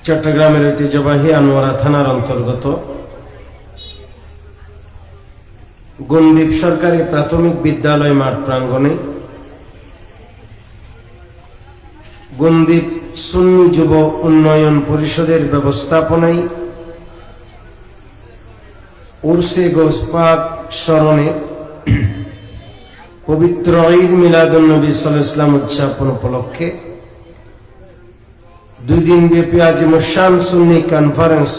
চট্টগ্রামের ঐতিহ্যবাহী আনোয়ারা থানার অন্তর্গত গুনদ্বীপ সরকারি প্রাথমিক বিদ্যালয় মাঠ প্রাঙ্গণে গুনদ্বীপ সুন্নি যুব উন্নয়ন পরিষদের ব্যবস্থাপনায় উরসে গোস পাক স্মরণে পবিত্র ঈদ মিলাদুন নবী সাল্লাল্লাহু আলাইহি ওয়াসাল্লাম উদযাপন উপলক্ষে 2 দিন ব্যাপী আজিমুশান সুন্নি কনফারেন্স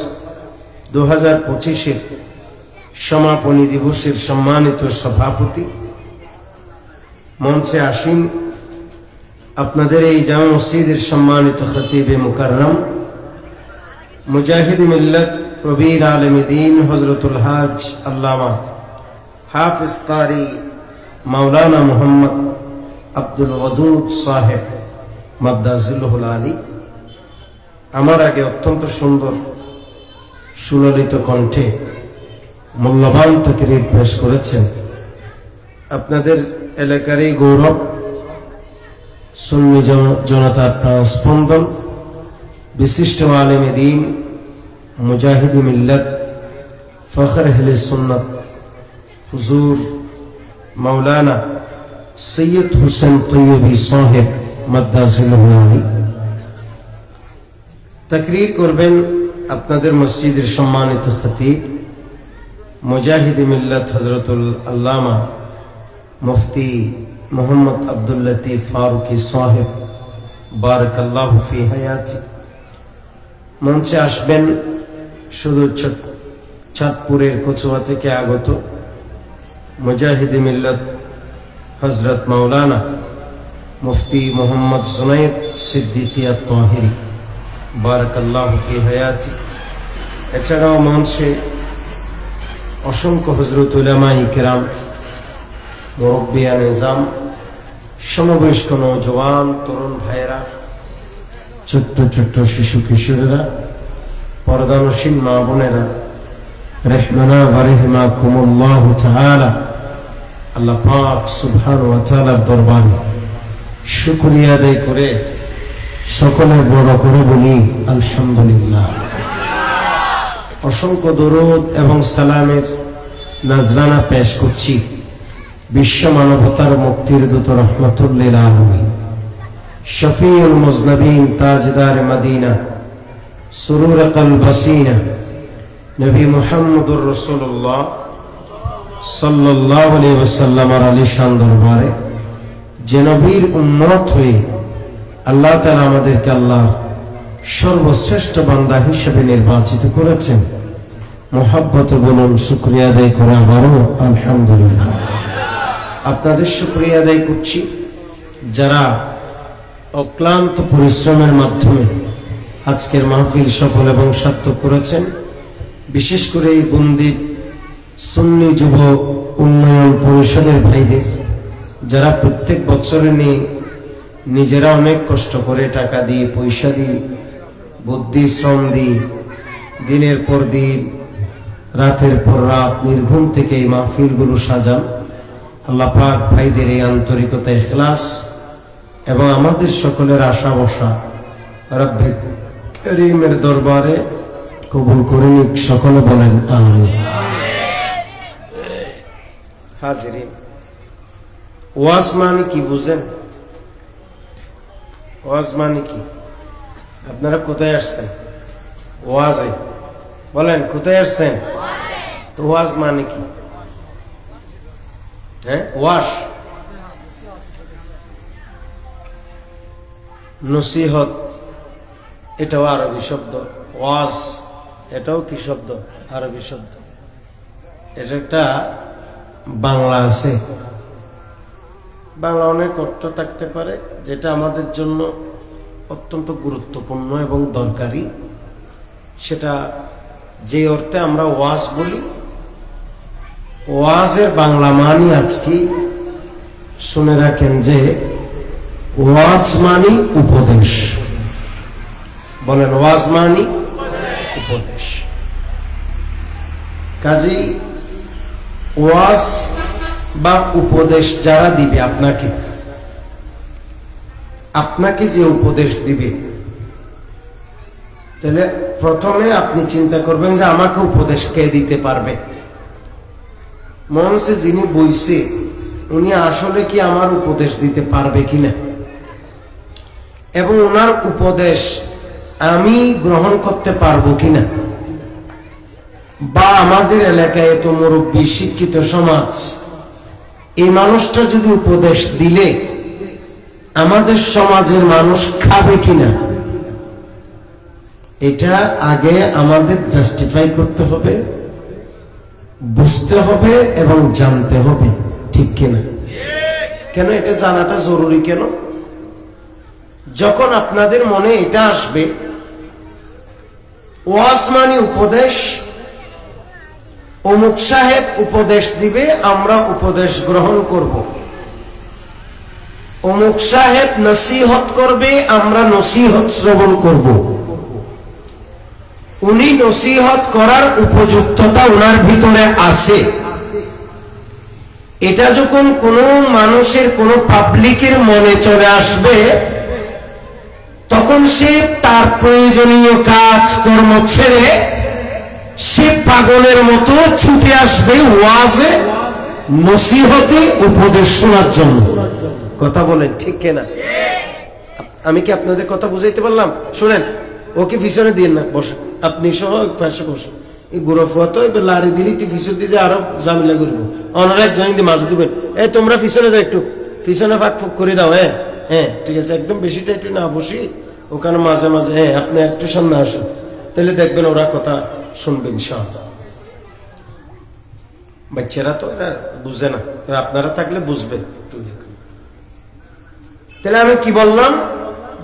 2025 সমাপনী দিবসের সম্মানিত সভাপতি মঞ্চে আসীন আপনাদের এই জামে মসজিদের সম্মানিত খতিবে মুকাররম মুজাহিদ মিল্লাত প্রবীর আলেমে দ্বীন হযরতুল হাজ আল্লামা হাফিজ কারি মাওলানা মুহাম্মদ আব্দুল ওয়াদুদ সাহেব মাদ্দাজিলুল আলী আমার আগে অত্যন্ত সুন্দর সুললিত কণ্ঠে মূল্যবান তাকরীর পেশ করেছেন। আপনাদের এলাকার এই গৌরব, সুন্নি জনতার প্রাণস্পন্দন, বিশিষ্ট আলেমে দ্বীন মুজাহিদ মিল্লাত ফখর আহলে সুন্নাত হুজুর মাওলানা সৈয়দ হোসেন তৈয়বী সাহেব মাদ্দাজিলুল আলী তাকরীর করবেন আপনাদের মসজিদের সম্মানিত খতিব মুজাহিদ মিল্লাত হযরতুল আল্লামা মুফতি মোহাম্মদ আব্দুল লতিফ ফারুকি সাহেব বারাকাল্লাহু ফি হায়াতি। মঞ্চে আসবেন শুধু চাঁদপুরের কচুয়া থেকে আগত মুজাহিদ মিল্লাত হযরত মাওলানা মুফতি মোহাম্মদ জুনাইদ সিদ্দিকী আত-তাহিরি বারাকাল্লাহু ফি হায়াতি। এছাড়াও মঞ্চে অসংখ্য হযরত উলামায়ে কেরাম, মুরব্বিয়ান নিজাম, সমবয়স্ক নওজওয়ান তরুণ ভাইয়েরা, ছোট্ট ছোট্ট শিশু কিশোরেরা, পর্দানসীন মা বোনেরা, রহমানা ওয়া রাহিমাকুমুল্লাহু তাআলা। আল্লাহ পাক সুবহানাহু ওয়া তাআলার দরবারে শুকরিয়া আদায় করে সকলে বড় করে বলি আলহামদুলিল্লাহ। অসংখ্য দরুদ এবং সালামের নাজরানা পেশ করছি বিশ্ব মানবতার মুক্তির দূত রহমাতুল লিল আলামিন শফিউল মুজনবিন তাজদার মদিনা সুরুর কলবসিনা নবী মুহাম্মদুর রাসূলুল্লাহ সাল্লাল্লাহু আলাইহি ওয়াসাল্লামের আলিশান দরবারে যে নবীর উম্মত হয়ে আল্লাহ তাআলা আমাদেরকে আল্লাহর সর্বশ্রেষ্ঠ বান্দা হিসেবে নির্বাচিত করেছেন। মুহাব্বতে বলুন শুকরিয়া আদায় করে আবারও আলহামদুলিল্লাহ। আপনাদের শুকরিয়া আদায় করছি যারা অক্লান্ত পরিশ্রমের মাধ্যমে আজকের মাহফিল সফল এবং সার্থক করেছেন। বিশেষ করে এই গুনদ্বীপ সুন্নি যুব উন্নয়ন পরিষদের ভাইদের যারা প্রত্যেক বছরে নিজেরা অনেক কষ্ট করে টাকা দিয়ে, পয়সা দিয়ে, বুদ্ধি শ্রম দিয়ে, দিনের পর দিন, রাতের পর রাত নির্ঘুম থেকে এই মাহফিলগুলো সাজান। আল্লাহ পাক ভাইদের এই আন্তরিকতা, ইখলাস এবং আমাদের সকলের আশা বসা রব্বে করিমের দরবারে কবুল করে নিক। সকলে বলেন আমিন। হাজিরিন, ওয়াজ মানে কি বুঝেন? ওয়াজ মানে কি? আপনারা কোথায় আসছেন? ওয়াজে। বলেন কোথায় আসছেন? তো ওয়াজ মানে কি? হ্যাঁ, ওয়াজ নসিহত, এটাও আরবি শব্দ। ওয়াজ এটাও কি শব্দ? আরবি শব্দ। এটা একটা বাংলা আছে। বাংলা অনেক অর্থ থাকতে পারে, যেটা আমাদের জন্য অত্যন্ত গুরুত্বপূর্ণ এবং দরকারি। সেটা যে অর্থে আমরা ওয়াজ বলি, ওয়াজের বাংলা মানি আজকে শুনে রাখেন যে ওয়াজ মানি উপদেশ। বলেন ওয়াজ মানি উপদেশ। কাজী ওয়াজ বা উপদেশ যারা দিবে আপনাকে যে উপদেশ দিবে তাহলে প্রথমে আপনি চিন্তা করবেন যে আমাকে উপদেশ কে দিতে পারবে। মনসে যিনি বইছে উনি আসলে কি আমার উপদেশ দিতে পারবে কিনা, এবং ওনার উপদেশ আমি গ্রহণ করতে পারবো কিনা, বা আমাদের এলাকায় এত মুরব্বী শিক্ষিত সমাজ, এই মানুষটা যদি উপদেশ দিলে আমাদের সমাজের মানুষ খাবে কিনা, এটা আগে আমাদের জাস্টিফাই করতে হবে, বুঝতে হবে এবং জানতে হবে, ঠিক কিনা? কেন এটা জানাটা জরুরি? কেন? যখন আপনাদের মনে এটা আসবে ওয়াজ মানে উপদেশ, অমুক সাহেব উপদেশ দিবে আমরা উপদেশ গ্রহণ করব, অমুক সাহেব নসিহত করবে আমরা নসিহত শ্রবণ করব, উনি নসিহত করার উপযুক্ততা ওনার ভিতরে আছে, এটা যখন কোনো মানুষের কোনো পাবলিকের মনে চলে আসবে তখন সে তার প্রয়োজনীয় কাজ কর্ম ছেড়ে সে পাগলের মতো ছুটে আসবে ওয়াজে, নসিহতে, উপদেশ শোনার জন্য। কথা বলেন ঠিক কিনা? আমি কি আপনাদের কথা বুঝাইতে পারলাম? শুনেন, ওকে পিছনে দিয়ে না, বসে আপনি সহ পাশে বসে, এই গুরফুয়া তো এবার লারি দিলি পিছন দিয়ে আরো ঝামেলা করবো, অনারা একজন দিয়ে মাঝে দিবেন, এই তোমরা পিছনে দাও, একটু পিছনে ফাঁক ফুক করে দাও। হ্যাঁ হ্যাঁ ঠিক আছে, একদম বেশিটা একটু না বসি ওখানে মাঝে মাঝে। হ্যাঁ আপনি একটু সামনে আসেন, তাহলে দেখবেন ওরা কথা শুনবেন ইনশাআল্লাহ। বাচ্চারা তো এরা বুঝে না, আপনারা থাকলে বুঝবেন একটু। তাহলে আমি কি বললাম,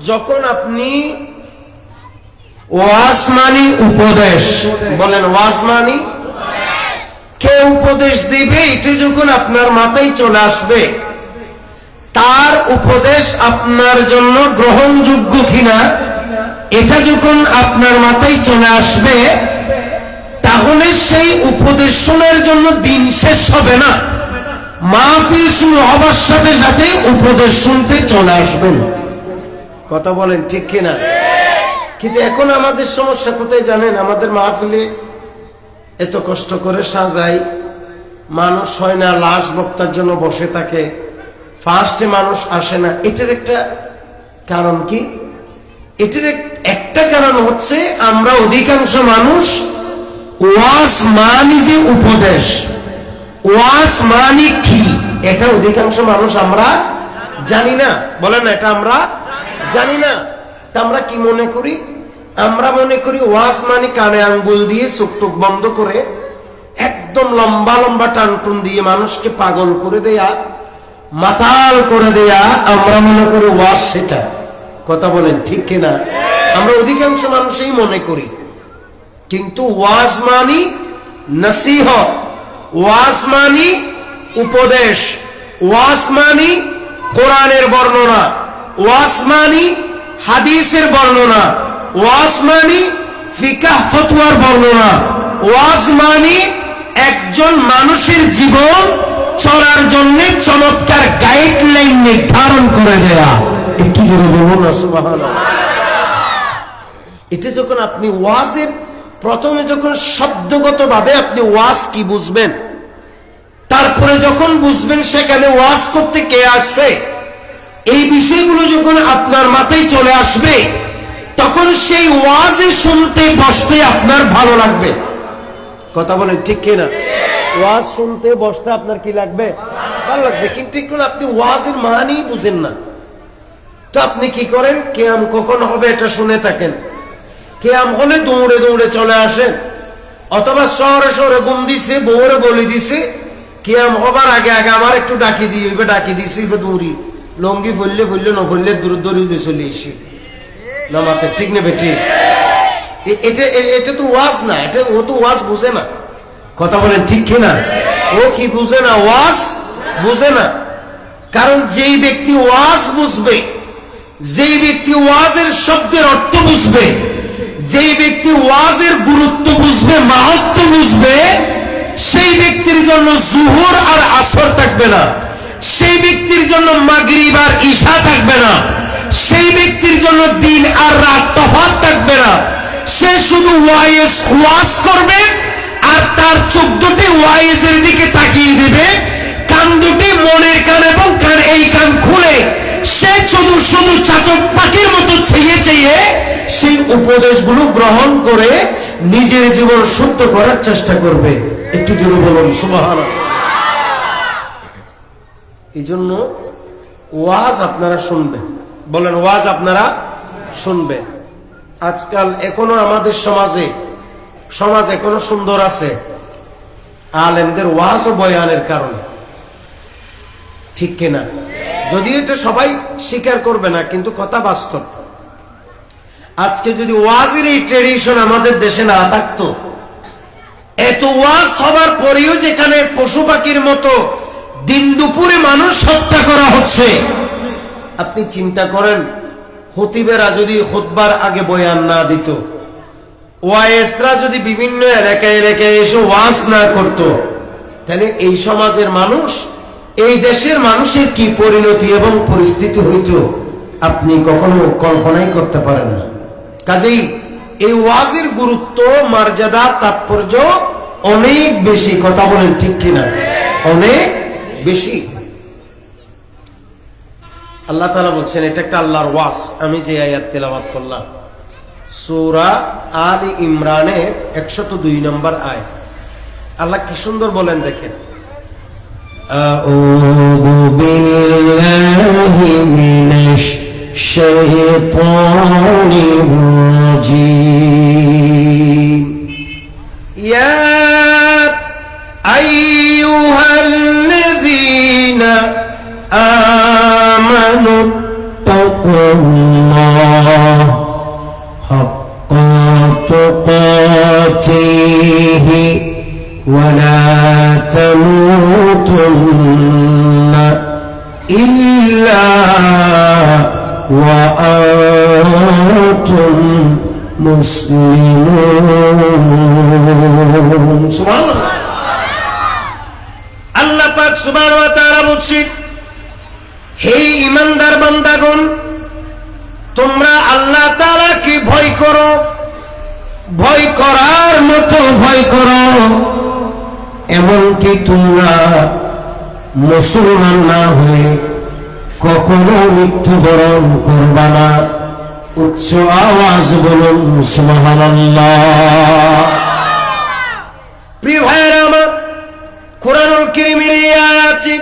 যখন আপনি ওয়াজ মানি উপদেশ, বলেন ওয়াজ মানি কে উপদেশ দিবে, এটা যখন আপনার মাথায় চলে আসবে, তার উপদেশ আপনার জন্য গ্রহণযোগ্য কিনা এটা যখন আপনার মাথায় চলে আসবে, তাহলে সেই উপদেশ শোনার জন্য দিন শেষ হবে না, মাহফিল শুরু হবার সাথে সাথে উপদেশ শুনতে চলে আসবেন। কথা বলেন ঠিক কিনা? কিন্তু এখন আমাদের সমস্যা কোথায় জানেন? আমাদের মাহফিলে এত কষ্ট করে সাজাই, মানুষ হয় না, লাশ বক্তার জন্য বসে থাকে, ফার্স্টে মানুষ আসে না। এটার একটা কারণ কি? এটার একটা কারণ হচ্ছে আমরা অধিকাংশ মানুষ ওয়াজ মানি যে উপদেশ, ওয়াজ মানি কি এটা অধিকাংশ মানুষ আমরা জানি না। বলেন না, এটা আমরা জানি না। তা আমরা কি মনে করি? আমরা মনে করি ওয়াজ মানি কানে আঙ্গুল দিয়ে চোখ টোক বন্ধ করে একদম লম্বা লম্বা টানটুন দিয়ে মানুষকে পাগল করে দেয়া, মাতাল করে দেয়া, আমরা মনে করি ওয়াজ সেটা। কথা বলেন ঠিক কিনা? আমরা অধিকাংশ মানুষই মনে করি। কিন্তু ওয়াজ মানি নসিহত, ওয়াজ মানি উপদেশ, ওয়াজ মানি কোরআনের বর্ণনা, ওয়াজ মানি হাদিসের বর্ণনা, ওয়াজ মানি ফিকাহ ফতোয়ার বর্ণনা, ওয়াজ মানি একজন মানুষের জীবন চলার জন্য চমৎকার গাইডলাইন নির্ধারণ করে দেয়া। একটু জোরে বলুন না সুবহানাল্লাহ। এটা যখন আপনি ওয়াজের প্রথমে যখন শব্দগতভাবে আপনি ওয়াজ কি বুঝবেন, তারপরে যখন বুঝবেন সেখানে ওয়াজ করতে কে আসছে, এই বিষয়গুলো যখন আপনার মাথায় চলে আসবে, তখন সেই ওয়াজে শুনতে বসতে আপনার ভালো লাগবে। কথা বলেন ঠিক কিনা? ওয়াজ শুনতে বসতে আপনার কি লাগবে? ভালো লাগবে। কিন্তু এখন আপনি ওয়াজের মানেই বুঝেন না, তো আপনি কি করেন? কিয়াম কখন হবে এটা শুনে থাকেন, কিয়াম হলে দৌড়ে দৌড়ে চলে আসেন, অথবা শহরে শহরে গুম দিছে, বউরে বলে দিছে, কিয়াম হবার আগে আগে আমার একটু ডাকি দিয়ে ডাকি দিছি, দৌড়ি লঙ্গি ফললে ফললে ন ফললে দূর দৌড়িয়ে চলে এসে নামাতে, ঠিক নেবে? ঠিক। এটা তো ওয়াজ না, এটা ও তো ওয়াজ বুঝে না। কথা বলেন ঠিক কিনা? ও কি বুঝে না? ওয়াজ বুঝে না। কারণ যেই ব্যক্তি ওয়াজ বুঝবে, যেই ব্যক্তি ওয়াজের শব্দের অর্থ বুঝবে, যেই ব্যক্তি ওয়াজের গুরুত্ব বুঝবে, মাহাত্ম্য বুঝবে, সেই ব্যক্তির জন্য জুহুর আর আসর থাকবে না, সেই ব্যক্তির জন্য মাগরিব আর ঈশা থাকবে না, সেই ব্যক্তির জন্য দিন আর রাত তফাৎ থাকবে না, ওয়াজ করবে আর তার চোখ দুটি ওয়াইজের দিকে তাকিয়ে দিবে, কান দুটি মনের কান এবং এই কান খুলে সে শুধু শুধু চাতক পাখির মতো চেয়ে চেয়ে সেই উপদেশগুলো গ্রহণ করে নিজের জীবন শুদ্ধ করার চেষ্টা করবে। একটু জোরে বলুন সুবহানাল্লাহ। এই জন্য ওয়াজ আপনারা শুনবেন, বলেন ওয়াজ আপনারা শুনবেন। আজকাল এখনো আমাদের সমাজ এখনো সুন্দর আছে আলেমদের ওয়াজ ও বয়ানের কারণে, ঠিক কিনা? যদি এটা সবাই স্বীকার করবে না, কিন্তু কথা বাস্তব। আজকে যদি ওয়াজের এই ট্রেডিশন আমাদের দেশে না থাকতো, এত ওয়াজ হবার পরেও যেখানে পশু পাখির মতো দিন দুপুরে মানুষ হত্যা করা হচ্ছে, আপনি চিন্তা করেন খতিবেরা যদি খুতবার আগে বয়ান না দিত, ওয়াইজরা যদি বিভিন্ন এলাকায় এলাকায় এসে ওয়াজ না করত, তাহলে এই সমাজের মানুষ, এই দেশের মানুষের কি পরিণতি এবং পরিস্থিতি হইত আপনি কখনো কল্পনাই করতে পারেন না। কাজেই এই ওয়াজের গুরুত্ব, মর্যাদা, তাৎপর্য অনেক বেশি। কথা বলেন ঠিক কিনা? অনেক বেশি। আল্লাহ তাআলা বলছেন, এটা একটা আল্লাহর ওয়াজ। আমি যে আয়াত তেলাওয়াত করলাম সূরা আলে ইমরানের 102 নম্বর আয়াত, আল্লাহ কি সুন্দর বলেন দেখেন, আউযু বিল্লাহি মিনাশ শাইতানির রাজীম, ইয়া আইয়ুহাল্লাযীনা আমানু তাকুল্লাহ হাক্কা তুকাতিহি ওয়া লা তামুতুন্না ইল্লা ওয়া আনতুম মুসলিমুন। সুবহানাল্লাহ। আল্লাহ পাক সুবহানাহু ওয়া তাআলা বলছেন, হে ঈমানদার বান্দাগণ, তোমরা আল্লাহ তাআলাকে ভয় করো, ভয় করার মতো ভয় করো। এমনকি তোমরা মুসলমান না হয়ে কখনো মৃত্যুবরণ করবা না। উচ্চ আওয়াজ বলুন সুবহানাল্লাহ। প্রিয় ভাইয়েরা আমার, কোরআনুল কারীমের এই আয়াতে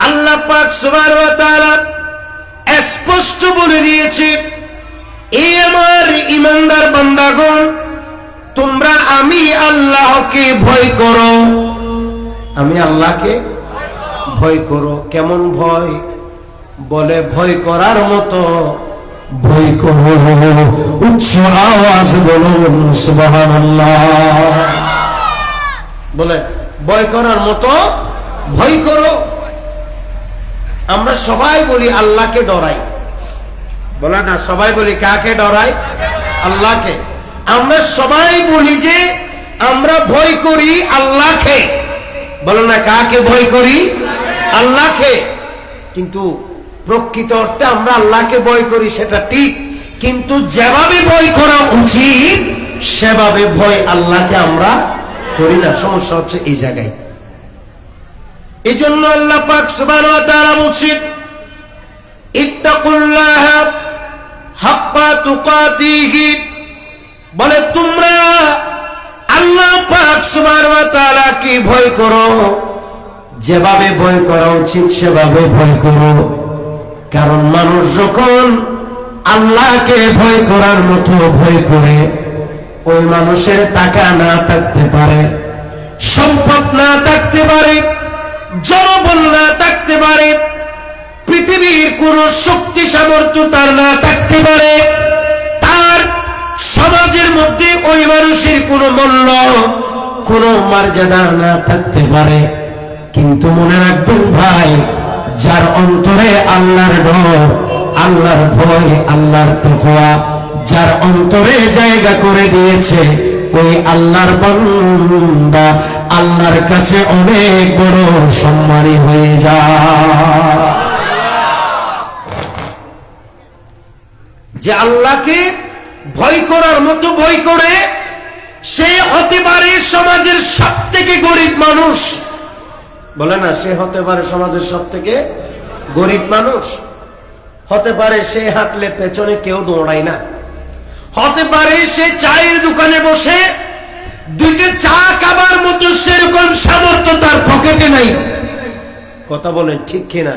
আল্লাহ পাক সুবহানাহু ওয়া তাআলা স্পষ্ট বলে দিয়েছে, এই আমার ঈমানদার বান্দাগণ, তোমরা আমি আল্লাহকে ভয় করো। আমি আল্লাহকে ভয় করো। কেমন ভয়? বলে ভয় করার মতো ভয় করো। উচ্চ আওয়াজ বলুন সুবহানাল্লাহ। বলে ভয় করার মতো ভয় করো। আমরা সবাই বলি আল্লাহকে ডরাই, বলে না? সবাই বলি কাকে ডরাই? আল্লাহকে। আমরা সবাই বলি যে আমরা ভয় করি আল্লাহকে, বলো না? কাকে ভয় করি? আল্লাহকে। কিন্তু প্রকৃত অর্থে আমরা আল্লাহকে ভয় করি, সেটা ঠিক, কিন্তু যেভাবে ভয় করা উচিত সেভাবে ভয় আল্লাহকে আমরা করি না। সমস্যা হচ্ছে এই জায়গায়। এই জন্য আল্লাহ পাক সুবহানাহু ওয়া তাআলা বলছেন, ইত্তাকুল্লাহ হাক্কা তুকাতিহি, বলে তোমরা আল্লাহ পাক সুবহানাহু ওয়া তাআলাকে ভয় করো, যেভাবে ভয় করা উচিত সেভাবে ভয় করো। কারণ মানুষ যখন আল্লাহকে ভয় করার মতো ভয় করে, ওই মানুষের টাকা না থাকতে পারে, সম্পদ না থাকতে পারে, জনবল না থাকতে পারে, পৃথিবীর কোন শক্তি সামর্থ্য তার না থাকতে পারে, তার সমাজের মধ্যে ওই মানুষের কোনো মূল্য, কোনো মর্যাদা না থাকতে পারে। কিন্তু মনে রাখবেন ভাই, যার অন্তরে আল্লাহর ডর, আল্লাহর ভয়, আল্লাহর তাকওয়া যার অন্তরে জায়গা করে দিয়েছে, ওই আল্লাহর বান্দা আল্লাহর কাছে অনেক বড় সম্মানী হয়ে যায়। যে আল্লাহকে ভয় করার মতো ভয় করে, সে হতে পারে সমাজের সবথেকে গরিব মানুষ, বলে না, সে হতে পারে সমাজের সবথেকে গরিব মানুষ, হতে পারে সে হাঁটলে পেছনে কেউ দৌড়ায় না, হতে পারে সে চায়ের দোকানে বসে দুইটা চা খাবার মতো সেরকম সামর্থ্য তার পকেটে নাই। কথা বলেন ঠিক কিনা?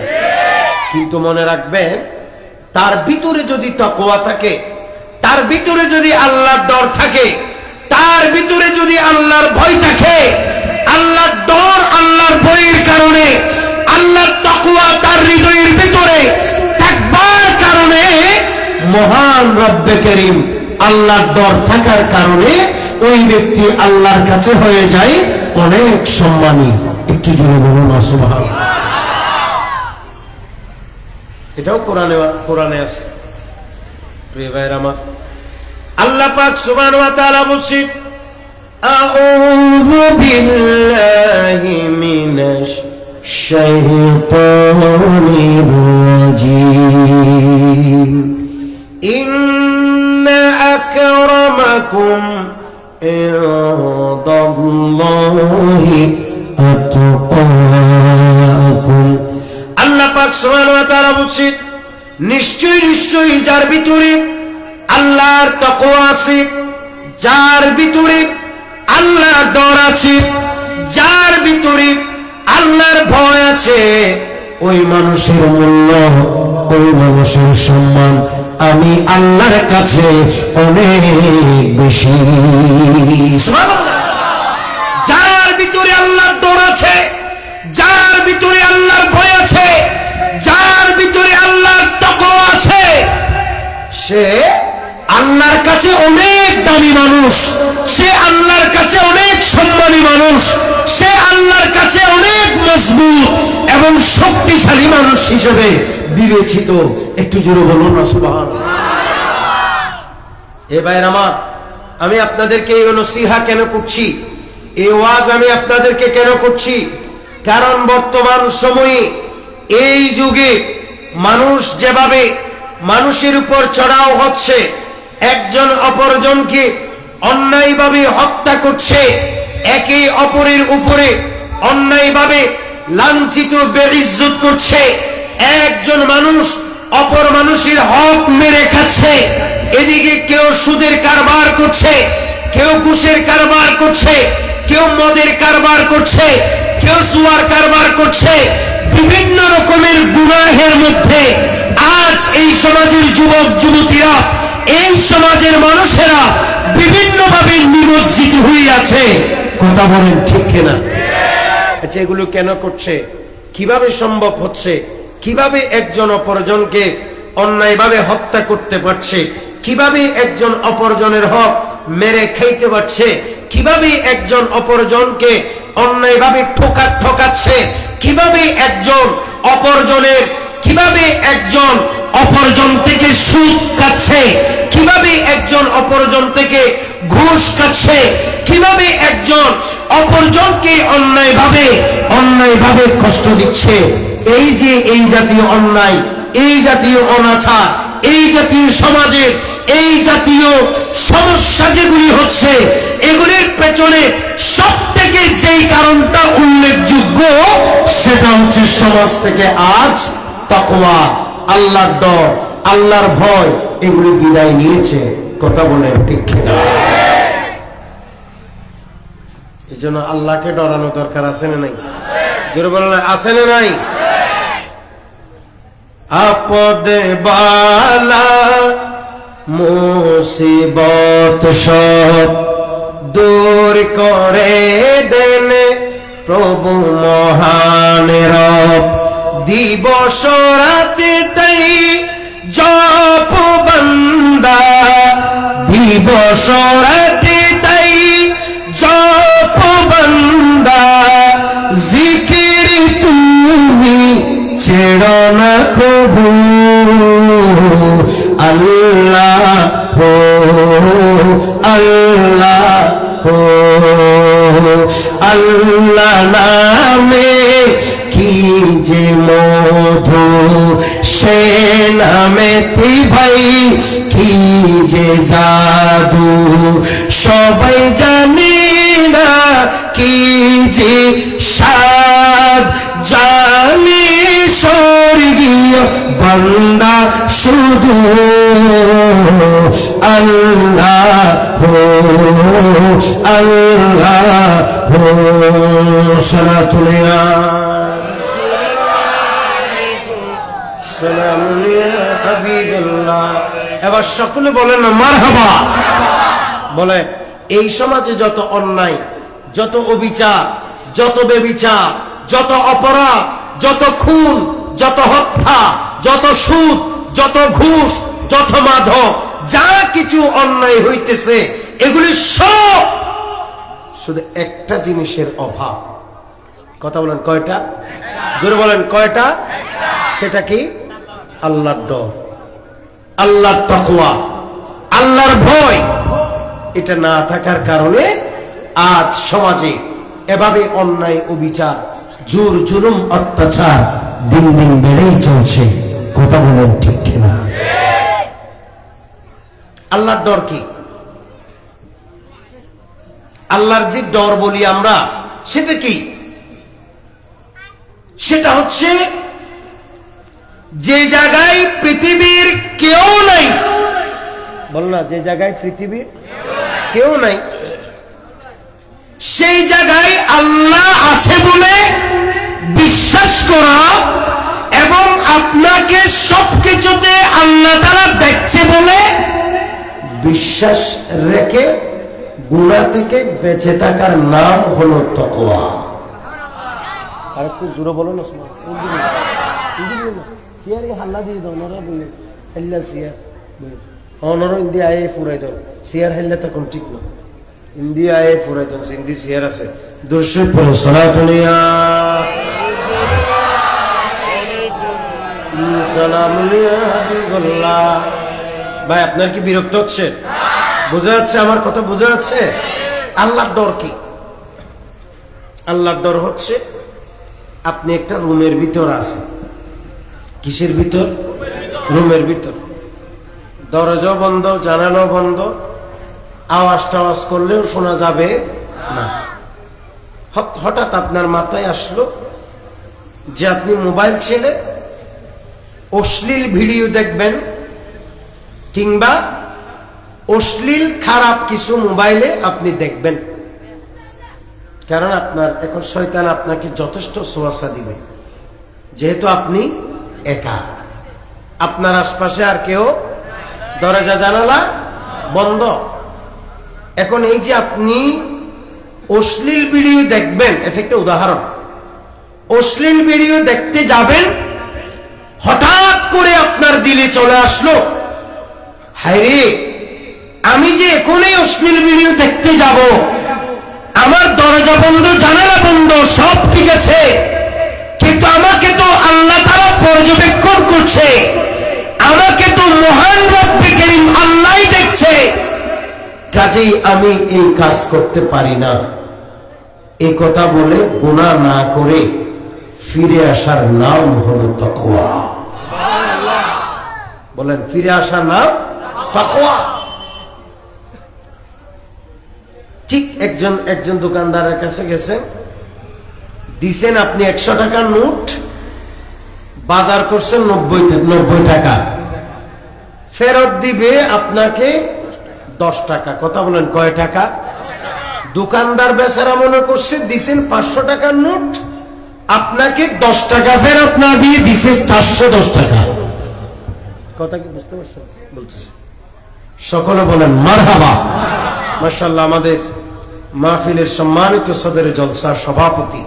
কিন্তু মনে রাখবেন, তার ভিতরে যদি তাকওয়া থাকে, তার ভিতরে যদি আল্লাহর ডর থাকে, তার ভিতরে যদি আল্লাহর ভয় থাকে, আল্লাহর ডর আল্লাহর ভয়ের কারণে, আল্লাহর তাকওয়া তার হৃদয়ের ভিতরে থাকবার কারণে, মহান রব্বে করিম আল্লাহর ডর থাকার কারণে ওই ব্যক্তি আল্লাহর কাছে হয়ে যায় অনেক সম্মানী। একটু জোরে বলুন না সুবহানাল্লাহ। এটাও কোরআনে আছে। প্রিয় ভাইরা আমার, আল্লাহ পাক সুবহানাহু ওয়া তাআলা বলছেন, আউযু বিল্লাহি মিনাশ শাইতানির রাজীম, ইন্না আকরামাকুম ইনদাল্লাহি আতকাকুম। আল্লাহ পাক সুবহানাহু ওয়া তাআলা বলছেন, নিশ্চয়ই নিশ্চয়ই যার ভিতরে আল্লাহর তাকওয়া আছে, যার ভিতরে আল্লাহর ডর আছে, যার ভিতরে আল্লাহর ভয় আছে, ওই মানুষের মূল্য, ওই মানুষের সম্মান আমি আল্লাহর কাছে অনেক বেশি। সুবহানাল্লাহ। যার ভিতরে আল্লাহর ডর আছে, যার ভিতরে আল্লাহর ভয় আছে, যার ভিতরে আল্লাহর তাকওয়া আছে, সে আল্লাহর কাছে অনেক দামি মানুষ, সে আল্লাহর কাছে অনেক সম্মানী মানুষ, সে আল্লাহর কাছে অনেক মজবুত এবং শক্তিশালী মানুষ হিসেবে বিবেচিত। একটু জোরে বলুন না সুবহানাল্লাহ। এ ভাইরা আমার, আমি আপনাদেরকে এই নসিহা কেন করছি, এই ওয়াজ আমি আপনাদেরকে কেন করছি? কারণ বর্তমান সময়ে এই যুগে মানুষ যেভাবে মানুষের উপর চড়াও হচ্ছে, একজন অপরজনকে অন্যায়ভাবে হত্যা করছে, একে অপরের উপরে অন্যায়ভাবে লাঞ্ছিত বেইজ্জত করছে, একজন মানুষ অপর মানুষের হক মেরে খাচ্ছে, এদিকে কেউ সুদের কারবার করছে, কেউ ঘুষের কারবার করছে, কেউ মদের কারবার করছে, কেউ জুয়ার কারবার করছে, বিভিন্ন রকমের গুনাহের মধ্যে আজ এই সমাজের যুবক যুবতীরা, এই সমাজের মানুষেরা বিভিন্নভাবে নিমজ্জিত হয়ে আছে। কথা বলেন ঠিক কিনা? আচ্ছা, এগুলো কেন করছে? কিভাবে সম্ভব হচ্ছে? কিভাবে একজন অপরজনকে অন্যায়ভাবে হত্যা করতে পারছে? কিভাবে একজন অপরজনের হক মেরে খাইতে পারছে? কিভাবে একজন অপরজনকে অন্যায়ভাবে ঠকাচ্ছে? কিভাবে একজন অপরজনের, কিভাবে একজন অপরজন থেকে সুদ খাচ্ছে? কিভাবে একজন অপরজন থেকে ঘুষ খাচ্ছে? কিভাবে একজন অপরজনকে অন্যায়ভাবে কষ্ট দিচ্ছে? এই যে এই জাতীয় অন্যায়, এই জাতীয় অনাচার, এই জাতীয় সমাজে এই জাতীয় সমস্যা যেগুলি হচ্ছে, এগুলির পেছনে সব থেকে যেই কারণটা উল্লেখযোগ্য, সেটা হচ্ছে সমাজ থেকে আজ তাকওয়া, আল্লাহর ডর, আল্লাহর ভয় এগুলি বিদায় নিয়েছে। কথা বলে ঠিক কিনা? এই জন্য আল্লাহকে ডরানো দরকার আছে না নাই? জোরে বলেন, আছে না নাই? আপদে বালা মুসিবত সব দূর করে দেন প্রভু মহান রব, দিবস রাতে তাই জপ বান্দা, দিবস রাতে তাই জপ বান্দা, জিকির তুমি ছেড়ো না কবু, আল্লাহ হো আল্লাহ হো, আল্লাহ নামে কি যে মধু, সে নামেতে ভাই কি যে যা জাদু সবাই জানি না কি যে সাদ জানি স্বর্গীয় বান্দা শুধু আল্লাহ হো আল্লাহ হো সালাতুল সালামুন ইয়া হাবিবাল্লাহ। এবার সকলে বলেন না মারহাবা। বলে এই সমাজে যত অন্যায়, যত অবিচার, যত বেবিচার, যত অপরাধ, যত খুন, যত হত্যা, যত সুদ, যত ঘুষ, যত মাদক, যা কিছু অন্যায় হইতেছে এগুলি সব শুধু একটা জিনিসের অভাব। কথা বলেন কয়টা? জোরে বলেন কয়টা? সেটা কি? আল্লাহর ডর, আল্লাহর তাকওয়া, আল্লাহর ভয়। এটা না থাকার কারণে আজ সমাজে এভাবে অন্যায় অবিচার, জোর জুলুম, অত্যাচার দিন দিন বেড়েই চলছে। কথা বলেন ঠিক কিনা? আল্লাহর ডর কি? আল্লাহর যে ডর বলি আমরা, সেটা কি? সেটা হচ্ছে যে জায়গায় পৃথিবীর কেউ নাই, বল না, যে জায়গায় পৃথিবীর কেউ নাই সেই জায়গায় আল্লাহ আছে বলে বিশ্বাস করা, এবং আপনাকে সবকিছুতে আল্লাহ তাআলা দেখছে বলে বিশ্বাস রেখে গুনাহ থেকে বেঁচে থাকার নাম হলো তাকওয়া। আর একটু জোরে বলো না, সিয়ারে হাল্লা দিয়ে দাও, ওনারা বলে হাল্লা সিয়ার ওনারা ইন্ডিয়ায় ফুরাই দাও, সিয়ার হাল্লা তখন ঠিক না, ইন্ডিয়ায় ফুরাই দাও, হিন্দি সিয়ার আছে। দুরূদ পড়ো, সালাতুন ইয়া সালামুন ইয়া হাবিবাল্লাহ। ভাই আপনার কি বিরক্ত হচ্ছে? বোঝা যাচ্ছে আমার কথা? বোঝা যাচ্ছে? আল্লাহর ডর কি? আল্লাহর ডর হচ্ছে আপনি একটা রুমের ভিতর আছেন। কিসের ভিতর? রুমের ভিতর। দরজা বন্ধ, জানালা বন্ধ, আওয়াজ টাওয়াজ করলেও শোনা যাবে না। হঠাৎ আপনার মাথায় আসলো যে আপনি মোবাইল ছেড়ে অশ্লীল ভিডিও দেখবেন, কিংবা অশ্লীল খারাপ কিছু মোবাইলে আপনি দেখবেন। কারণ আপনার এখন শয়তান আপনাকে যথেষ্ট ওয়াসওয়াসা দিবে, যেহেতু আপনি একা, আপনার আশপাশে আর কেউ, দরজা জানালা বন্ধ। এখন এই যে আপনি অশ্লীল ভিডিও দেখবেন, এটা একটা উদাহরণ। অশ্লীল ভিডিও দেখতে যাবেন, হঠাৎ করে আপনার দিলে চলে আসলো, হায়রে আমি যে এখনই অশ্লীল ভিডিও দেখতে যাব, আমার দরজা বন্ধ, জানালা বন্ধ, সব ঠিক আছে, কিন্তু আমাকে তো আল্লাহ তাআলা পর্যবেক্ষণ করছে, আমাকে তো মহান রব্বে কারীম আল্লাহই দেখছে, কাজেই আমি এই কাজ করতে পারি না। এই কথা বলে গুনাহ না করে ফিরে আসার নাম হলো তাকওয়া। সুবহানাল্লাহ। বলেন, ফিরে আসার নাম তাকওয়া। ঠিক একজন দোকানদারের কাছে গেছেন, দিছেন আপনি 100 টাকার নোট, বাজার করছেন 90 টাকা, ফেরত দিবে আপনাকে 10 টাকা। কথা বলেন কয় টাকা? দোকানদার বেচারা মনে করছে দিছেন 500 টাকার নোট, আপনাকে 10 টাকা ফেরত না দিয়ে দিছে 410 টাকা। কথা কি বুঝতে পারছেন? বলতেছি সকলে বলেন মারহাবা। মাশাআল্লাহ। আমাদের মাহফিলের সম্মানিত সদরে জলসার সভাপতি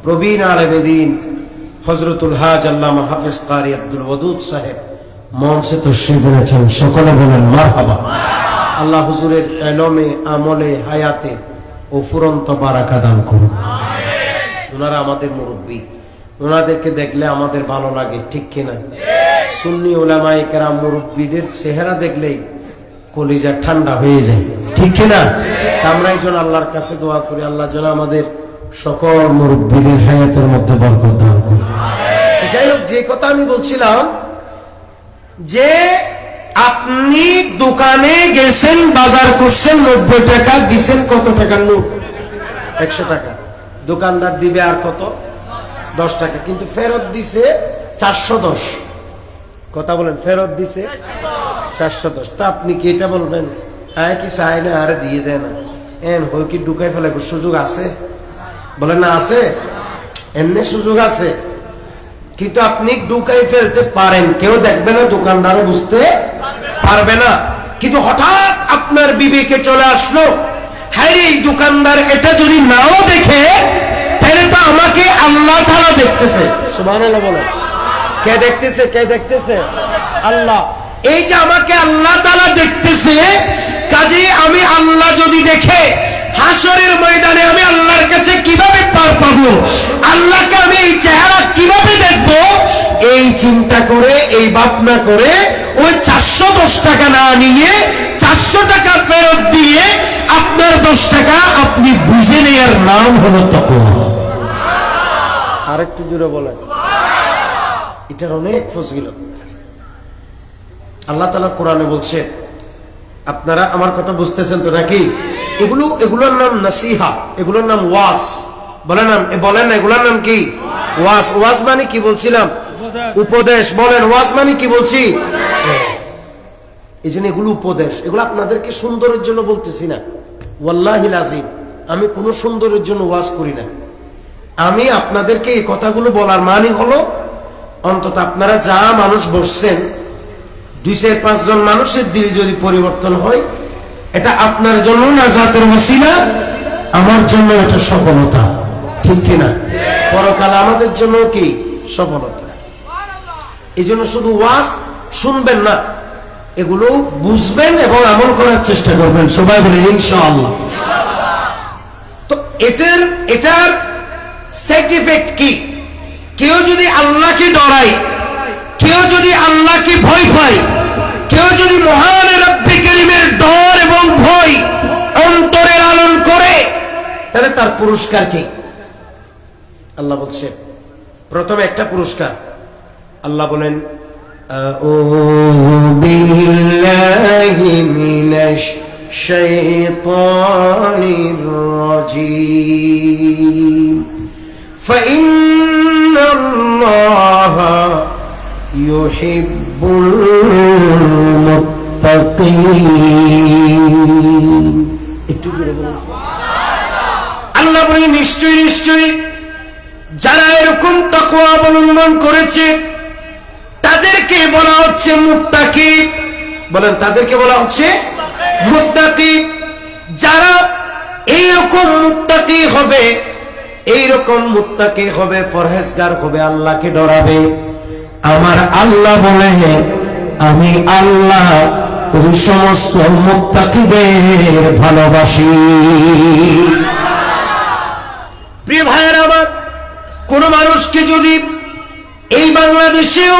প্রবীণ আলেম দ্বীন হযরতুল হাজ আল্লামা হাফেজ কারি আব্দুল ওয়াদুদ সাহেব মঞ্চে তশরিফ এনেছেন। সকলে বলেন মারহাবা। আল্লাহ হুজুরের ইলমে, আমলে, হায়াতে ও ফুরন্ত বারাকা দান করুন। ওনারা আমাদের মুরব্বী, ওনাদেরকে দেখলে আমাদের ভালো লাগে, ঠিক কিনা? সুন্নি উলামায়ে কেরাম মুরব্বীদের চেহারা দেখলেই কলিজা ঠান্ডা হয়ে যায়, ঠিক কিনা? আমরা এই জন্য আল্লাহর কাছে দোয়া করি, আল্লাহ যেন আমাদের সকল মুরব্বীদের হায়াতের মধ্যে বরকত দান করুন। যাই হোক, যে কথা আমি বলছিলাম যে আপনি দোকানে গেছেন, বাজার করছেন, 90 টাকা দিছেন, কত টাকার নোট? 100 টাকা। দোকানদার দিবে আর কত? 10 টাকা, কিন্তু ফেরত দিছে 410। কথা বলেন, ফেরত দিছে 410। তা আপনি কি এটা বলবেন, হ্যাঁ কি চাই না, আরে দিয়ে দেয় না, এন হই কি ঢুকাই ফেলে সুযোগ আছে? বলেন না আছে, এমনি সুযোগ আছে, কিন্তু আপনি ঢুকাই ফেলতে পারেন, কেউ দেখবে না, দোকানদারও বুঝতে পারবে না। কিন্তু হঠাৎ আপনার বিবেকে চলে আসলো, হ্যাঁ এই দোকানদার এটা যদি নাও দেখে, তাহলে তো আমাকে আল্লাহ তাআলা দেখতেছে। সুবহানাল্লাহ বলেন। কে দেখতেছে? কে দেখতেছে? আল্লাহ। এই যে আমাকে আল্লাহ তাআলা দেখতেছে, কাজেই আমি আল্লাহ যদি দেখে, হাসরের ময়দানে আমি আল্লাহর কাছে কিভাবে পার পাবো, আল্লাহকে আমি এই চেহারা কিভাবে দেখবো, এই চিন্তা করে, এই ভাবনা করে ওই 410 টাকা না নিয়ে 400 টাকা ফেরত দিয়ে আপনার 10 টাকা আপনি বুঝে নেওয়ার নাম হলো তাকওয়া। আরেকটু জোরে বলেন। এটার অনেক ফজিলত আল্লাহ তাআলা কোরআনে বলছে। আপনারা আমার কথা বুঝতেছেন তো নাকি? এগুলোর নাম নাসিহা, এগুলোর নাম ওয়াজ। বলেন না, এগুলোর নাম কি? ওয়াজ। ওয়াজ মানে কি বলছিলাম? উপদেশ। বলেন, ওয়াজ মানে কি বলছি? এই জন্য এগুলো উপদেশ। এগুলো আপনাদেরকে সুন্দরের জন্য বলতেছি না, ওয়াল্লাহিল আযীম, আমি কোনো সুন্দরের জন্য ওয়াজ করি না। আমি আপনাদেরকে এই কথাগুলো বলার মানে হলো, অন্তত আপনারা যা মানুষ বসছেন, 2-5 জন মানুষের দিল যদি পরিবর্তন হয়, এটা আপনার জন্য নাজাতের ওসিলা, আমার জন্য এটা সফলতা, ঠিক কিনা? পরকালে আমাদের জন্য কি সফলতা। এই জন্য শুধু ওয়াজ শুনবেন না, এগুলো বুঝবেন এবং আমল করার চেষ্টা করবেন। সবাই বলেন ইনশাআল্লাহ। তো এটার সাইড ইফেক্ট কি? কেউ যদি আল্লাহকে ডরায়, কেউ যদি আল্লাহকে ভয় পায়, কেউ যদি মহান রব্বে কারীমের ডর এবং ভয় অন্তরে লালন করে, তাহলে তার পুরস্কার কি? আল্লাহ বলছে প্রথমে একটা পুরস্কার। আল্লাহ বলেন, আউযু বিল্লাহি মিনাশ শাইতানির রাজীম, ফাইন্নাল্লাহা ইউহিব্বুল মুত্তাকিন। একটু জোরে বলুন সুবহানাল্লাহ। আল্লাহ বলেন, নিশ্চয়ই যারা এরকম তাকওয়া অবলম্বন করেছে তাদেরকে বলা হচ্ছে মুত্তাকি। বলেন, তাদেরকে বলা হচ্ছে মুত্তাকি। যারা এইরকম মুত্তাকি হবে, পরহেজগার হবে, আল্লাহকে ডরাবে, আমার আল্লাহ বলে, আমি আল্লাহ ওই সমস্ত মুত্তাকিদের ভালোবাসি। প্রিয় ভাইয়েরা আমার, কোন মানুষকে যদি এই বাংলাদেশেও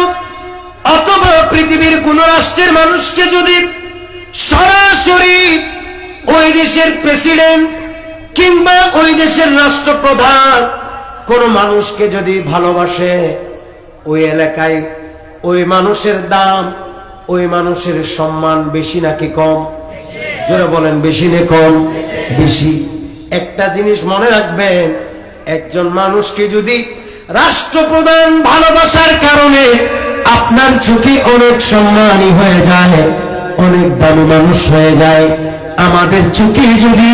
অথবা পৃথিবীর কোন রাষ্ট্রের মানুষকে যদি সরাসরি ওই দেশের প্রেসিডেন্ট কিংবা ওই দেশের রাষ্ট্রপ্রধান কোন মানুষকে যদি ভালোবাসে, ওই এলাকায় ওই মানুষের দাম, ওই মানুষের সম্মান বেশি নাকি কম? জোরে বলেন, বেশি না কম? বেশি। একটা জিনিস মনে রাখবেন, একজন মানুষকে যদি রাষ্ট্রপ্রধান ভালোবাসার কারণে আপনার চোখে অনেক সম্মানী হয়ে যায়, অনেক দামি মানুষ হয়ে যায়, আমাদের চোখে যদি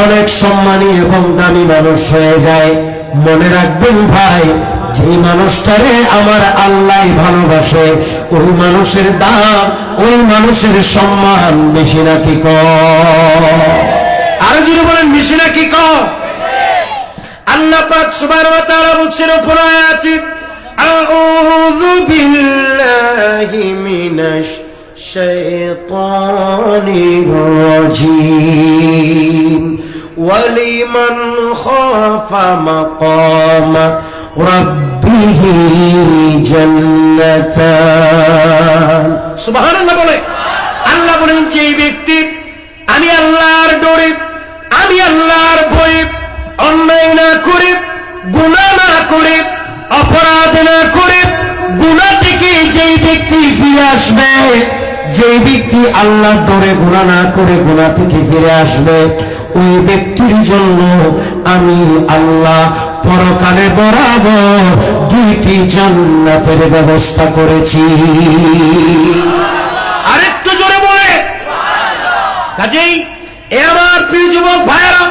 অনেক সম্মানী এবং দামি মানুষ হয়ে যায়, মনে রাখবেন ভাই, যে মানুষটারে আমার আল্লাহ ভালোবাসে, ওই মানুষের দাম, ওই মানুষের সম্মান বেশি নাকি কম? আরো যদি বলেন, বেশি নাকি কম? আল্লাহ পাক সুবহানাহু ওয়া তাআলা বলছেন উপর আয়াতে, আউযু বিল্লাহি মিনাশ শাইতানির রাজীম, ওয়ালিমান খাফা মাকামা রাব্বিহি জান্নাতান। সুবহানাল্লাহ বলে। আল্লাহ বলেন, যে ব্যক্তি আমি আল্লাহর ডরে, আমি আল্লাহর ভয়ে অন্যায় না করে, গুনাহ না করে, অপরাধ না করে, গুনাহ থেকে যেই ব্যক্তি ফিরে আসবে, যেই আল্লাহর ডরে গুনাহ না করে গুনাহ থেকে ফিরে আসবে, ওই ব্যক্তির জন্য আমি আল্লাহ পরকালে বরাবর 2টি জান্নাতের ব্যবস্থা করেছি। আরেকটু জোরে বলে কাজেই এ আমার প্রিয় যুবক ভাইয়েরা,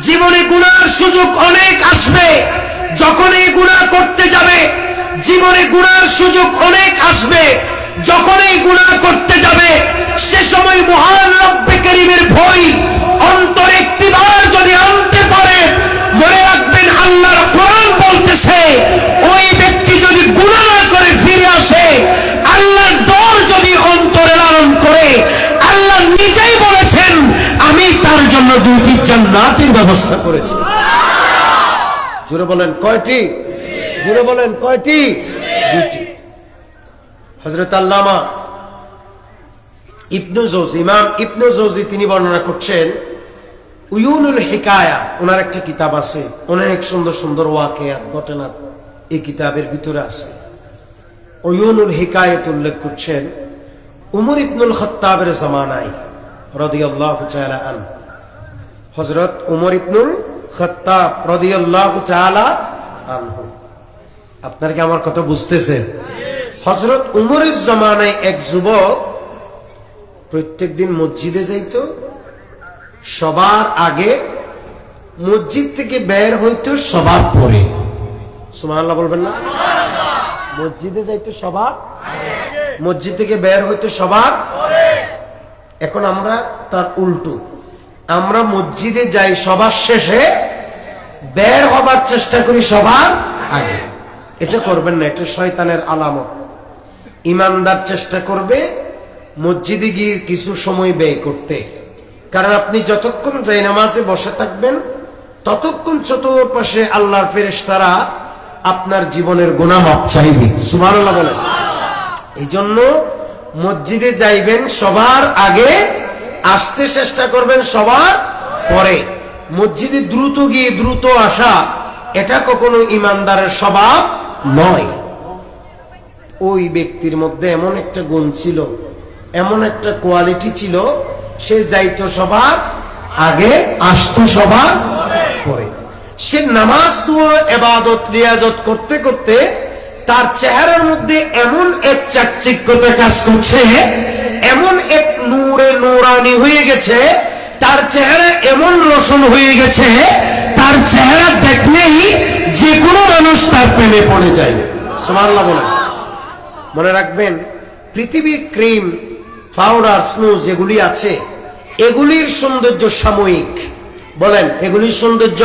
জীবনে গুনার সুযোগ অনেক আসবে। যখন এই গুনাহ করতে যাবে, জীবনে গুনার সুযোগ অনেক আসবে। যখন এই গুনাহ করতে যাবে, সে সময় মহান রব্বে কারীমের ভয় অন্তরে একটিবার যদি আনতে পারে, মনে রাখবেন আল্লাহর কোরআন বলতেছে, ওই ব্যক্তি যদি গুনাহ না করে ফিরে আসে, আল্লাহর ডর যদি অন্তরে লালন করে, আল্লাহ নিজেই বলেছেন আমি তার জন্য 2টি জান্নাতের ব্যবস্থা করেছি। জোরে বলেন কয়টি? জোরে বলেন কয়টি? 2টি। হযরত আল্লামা ইবনে জৌজি, ইমাম ইবনে জৌজি তিনি বর্ণনা করছেন, উয়ুনুল হিকায়া ওনার একটা কিতাব আছে, অনেক সুন্দর সুন্দর ওয়াকিয়াত ঘটনা এই কিতাবের ভিতরে আছে। উয়ুনুল হিকায়াত উল্লেখ করছেন, উমর ইবনুল খাত্তাবের জামানায় রাদিয়াল্লাহু তাআলা আনহু, হযরত উমর ইবনুল খাত্তাব রাদিয়াল্লাহু তাআলা আনহু, আপনারা কি আমার কথা বুঝতেছেন? হযরত উমরের জামানায় এক যুবক প্রত্যেকদিন মসজিদে যাইতো, সবার আগে মসজিদ থেকে বের হইতো সবার পরে। সুবহানাল্লাহ বলবেন না? মসজিদে যাইতো সবার আগে, মসজিদ থেকে বের হইতো সবার পরে। এখন আমরা তার উল্টো, আমরা মসজিদে যাই সবার শেষে, বের হবার চেষ্টা করি সবার আগে। এটা করবেন না, এটা শয়তানের আলামত। ইমানদার চেষ্টা করবে মসজিদে গিয়ে কিছু সময় ব্যয় করতে, কারণ আপনি যতক্ষণ জায়নামাজে বসে থাকবেন ততক্ষণ চতুর্পাশে আল্লাহর ফেরেশতারা আপনার জীবনের গুনাহ মাপ চাইবে। সুবহানাল্লাহ বলেন। এই জন্য মসজিদে যাইবেন সবার আগে, আসতে চেষ্টা করবেন সবার পরে। মসজিদে দ্রুত গিয়ে দ্রুত আসা এটা কখনো ইমানদারের স্বভাব নয়। ওই ব্যক্তির মধ্যে এমন একটা গুণ ছিল, এমন একটা কোয়ালিটি ছিল, সে যাইতো সবার আগে, আসতো সবার পরে। সে নামাজ, দুয়া, ইবাদত, রিয়াজত করতে করতে তার চেহারার মধ্যে এমন এক চাকচিক্যতা কাজ করছে, এমন এক নূরে নূরানি হয়ে গেছে, তার চেহারা এমন রোশন হয়ে গেছে, তার চেহারা দেখলেই যে কোনো মানুষ তার প্রেমে পড়ে যায়। সুবহানাল্লাহ বলেন। মনে রাখবেন, পৃথিবীর ক্রিম, পাউডার, স্নুজ যেগুলি আছে, এগুলির সৌন্দর্য সাময়িক। বলেন, এগুলির সৌন্দর্য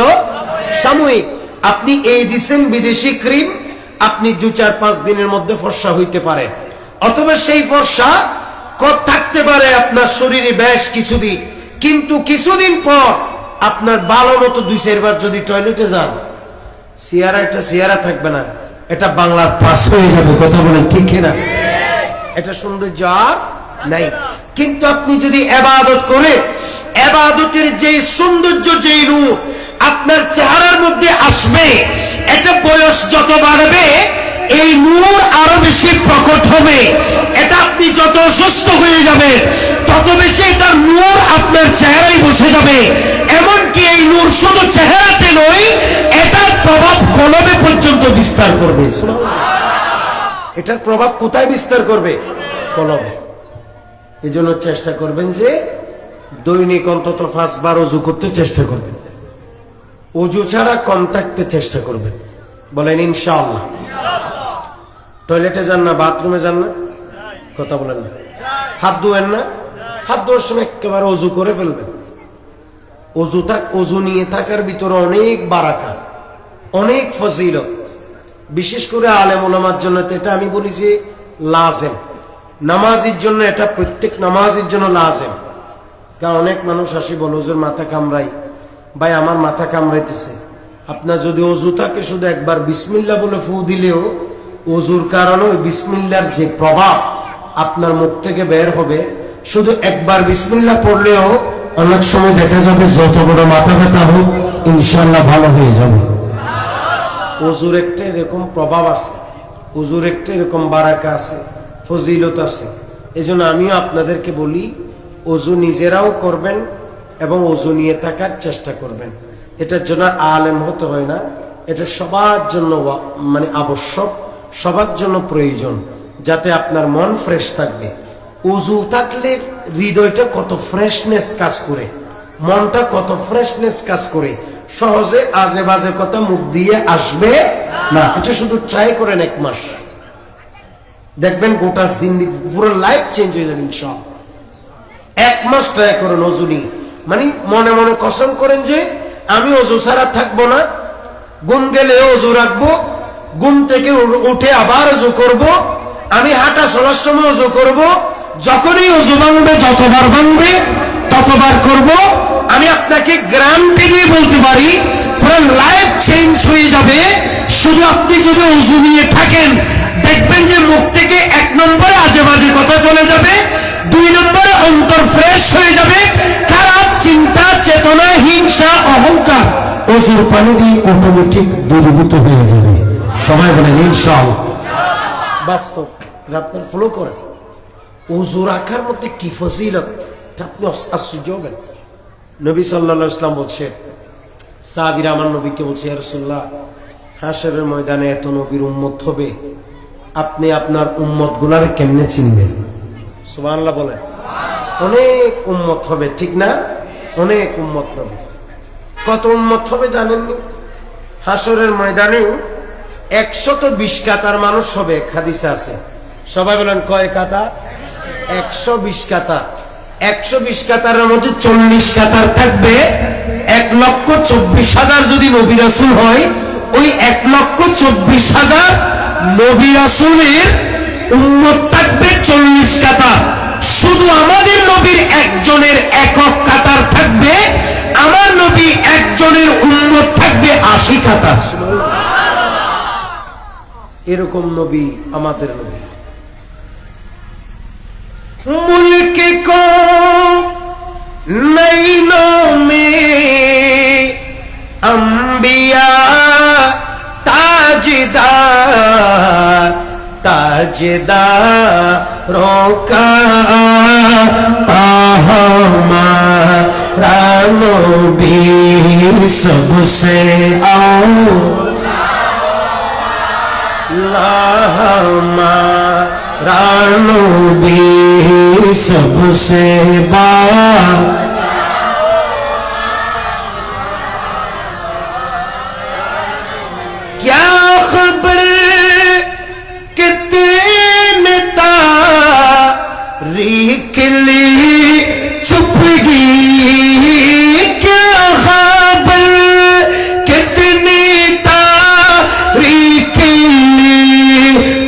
সাময়িক। আপনি এই দিচ্ছেন বিদেশি ক্রিম, আপনি 2-4-5 দিনের মধ্যে ফর্সা হইতে পারে, অথবা সেই ফর্সা থাকতে পারে আপনার শরীরে বেশ কিছুদিন, কিন্তু কিছুদিন পর আপনার ভালো মতো 2-4 বার যদি টয়লেটে যান, সিয়ারা একটা সিয়ারা থাকবে না, এটা বাংলার পাস হয়ে যাবে। কথা বলেন ঠিক কিনা? এটা সৌন্দর্য আর নাই। কিন্তু আপনি যদি ইবাদত করে, ইবাদতের যে সৌন্দর্য, যেই রূপ আপনার চেহারার মধ্যে আসবে, এটা বয়স যত বাড়বে এই নূর আরো বেশি প্রকট হবে। এটা আপনি যত অসুস্থ হয়ে যাবে তত বেশি এটার নূর আপনার চেহারায় বসে যাবে। এমনকি এই নূর শুধু চেহারাতে নয়, এটার প্রভাব কলবে পর্যন্ত বিস্তার করবে। এটার প্রভাব কোথায় বিস্তার করবে? কলবে। এই জন্য চেষ্টা করবেন যে দৈনিক অন্তত 5 বার ওযু করতে চেষ্টা করবেন, ওযু ছাড়া কম থাকতে চেষ্টা করবেন। বলেন ইনশাআল্লাহ। টয়লেটে যান না, বাথরুমে যান না, কথা বলেন না, হাত ধোয়েন না, হাত ধোয়ার সময় একেবারে ওযু করে ফেলবেন। ওযু নিয়ে থাকার ভিতরে অনেক বারাকা, অনেক ফজিলত, বিশেষ করে আলেম ওলামার জন্য তো এটা আমি বলি যে লাজেম। নামাজের জন্য এটা প্রত্যেক নামাজের জন্য লাজেম। কারণ অনেক মানুষ আসি বলে, হুজুর মাথা কামড়াই, ভাই আমার মাথা কামড়াইতেছে। আপনার যদি ওযু থাকে, শুধু একবার বিসমিল্লাহ বলে ফু দিলেও ওযুর কারণে ওই বিসমিল্লাহর যে প্রভাব আপনার মুখ থেকে বের হবে, শুধু একবার বিসমিল্লাহ পড়লেও অনেক সময় দেখা যাবে যত বড় মাথা ব্যথা হোক ইনশাআল্লাহ ভালো হয়ে যাবে। ওযুর একটা এরকম প্রভাব আছে, ওযুর একটা এরকম বারাকা আছে, ফজিলত আছে। এজন্য আমিও আপনাদেরকে বলি, ওযু নিজেরাও করবেন এবং ওযু নিয়ে থাকার চেষ্টা করবেন। এটার জন্য আলেম হতে হয় না, এটা সবার জন্য মানে আবশ্যক, সবার জন্য প্রয়োজন, যাতে আপনার মন ফ্রেশ থাকবে। ওযু থাকলে হৃদয়টা কত ফ্রেশনেস কাজ করে, মনটা কত ফ্রেশনেস কাজ করে, সহজে আজে বাজে কথা মুখ দিয়ে আসবে না। এটা শুধু ট্রাই করেন 1 মাস, দেখবেন গোটা জিন্দেগি পুরো লাইফ চেঞ্জ হয়ে যাবে ইনশাআল্লাহ। 1 মাস ট্রাই করেন ওযু নিয়ে, মানে মনে মনে কসম করেন যে আমি ওযু ছাড়া থাকবো না, ঘুম গেলে ওযু রাখবো, ঘুম থেকে উঠে আবার ওযু করব, আমি হাঁটা চলার সময় ওযু করব, যখনই ওযু ভাঙবে, যতবার ভাঙবে ততবার করব। আমি আপনাকে গ্যারান্টি দিয়ে বলতে পারি পুরো লাইফ চেঞ্জ হয়ে যাবে। শুধু আপনি যদি ওযু নিয়ে থাকেন, দেখবেন যে মুখ থেকে 1 নম্বরে আজে বাজে কথা চলে যাবে, 2 নম্বরে অন্তর ফ্রেশ হয়ে যাবে, খারাপ চিন্তা, চেতনা, হিংসা, অহংকার ওযুর পানি দিয়ে অটোমেটিক দূরীভূত হয়ে যাবে। সবাই বলেন ইনশাআল্লাহ। বাস্তব আপনার ফলো করেন। ওযু রাখার মধ্যে কি ফজিলত, আপনি আশ্চর্য হবেন। নবী সাল্লাল্লাহু আলাইহি ওয়াসাল্লাম বলছেন, সাহাবীরা আমার নবীকে বলছে, ইয়া রাসূলুল্লাহ, হাশরের ময়দানে এত নবীর উম্মত হবে, আপনি আপনার উম্মত গুলার কেমনে চিনবেন? সুবহানাল্লাহ বলেন। অনেক উম্মত হবে, ঠিক না? অনেক উম্মত হবে। কত উম্মত হবে জানেননি? হাশরের ময়দানে 120 কাতার মানুষ হবে, হাদিসে আছে। সবাই বলেন কয় কাতার? 120 কাতার। 120 কাতারের মধ্যে 40 কাতার থাকবে 1,24,000 যদি নবী রাসূল হয়, ওই 1,24,000 নবী রাসূলের উম্মত থাকবে 40 কাতার। শুধু আমাদের নবীর একজনের একক কাতার থাকবে, আমার নবী একজনের উম্মত থাকবে 80 কাতার। এরকম নবী আমাদের নবী। मुल्क को नैनों में अंबिया ताजदार ताजदारों का हमारा नबी सबसे रानो भी सबसे क्या खबर कितने तारीख ली छुप गई, क्या खबर कितनी तारीख ली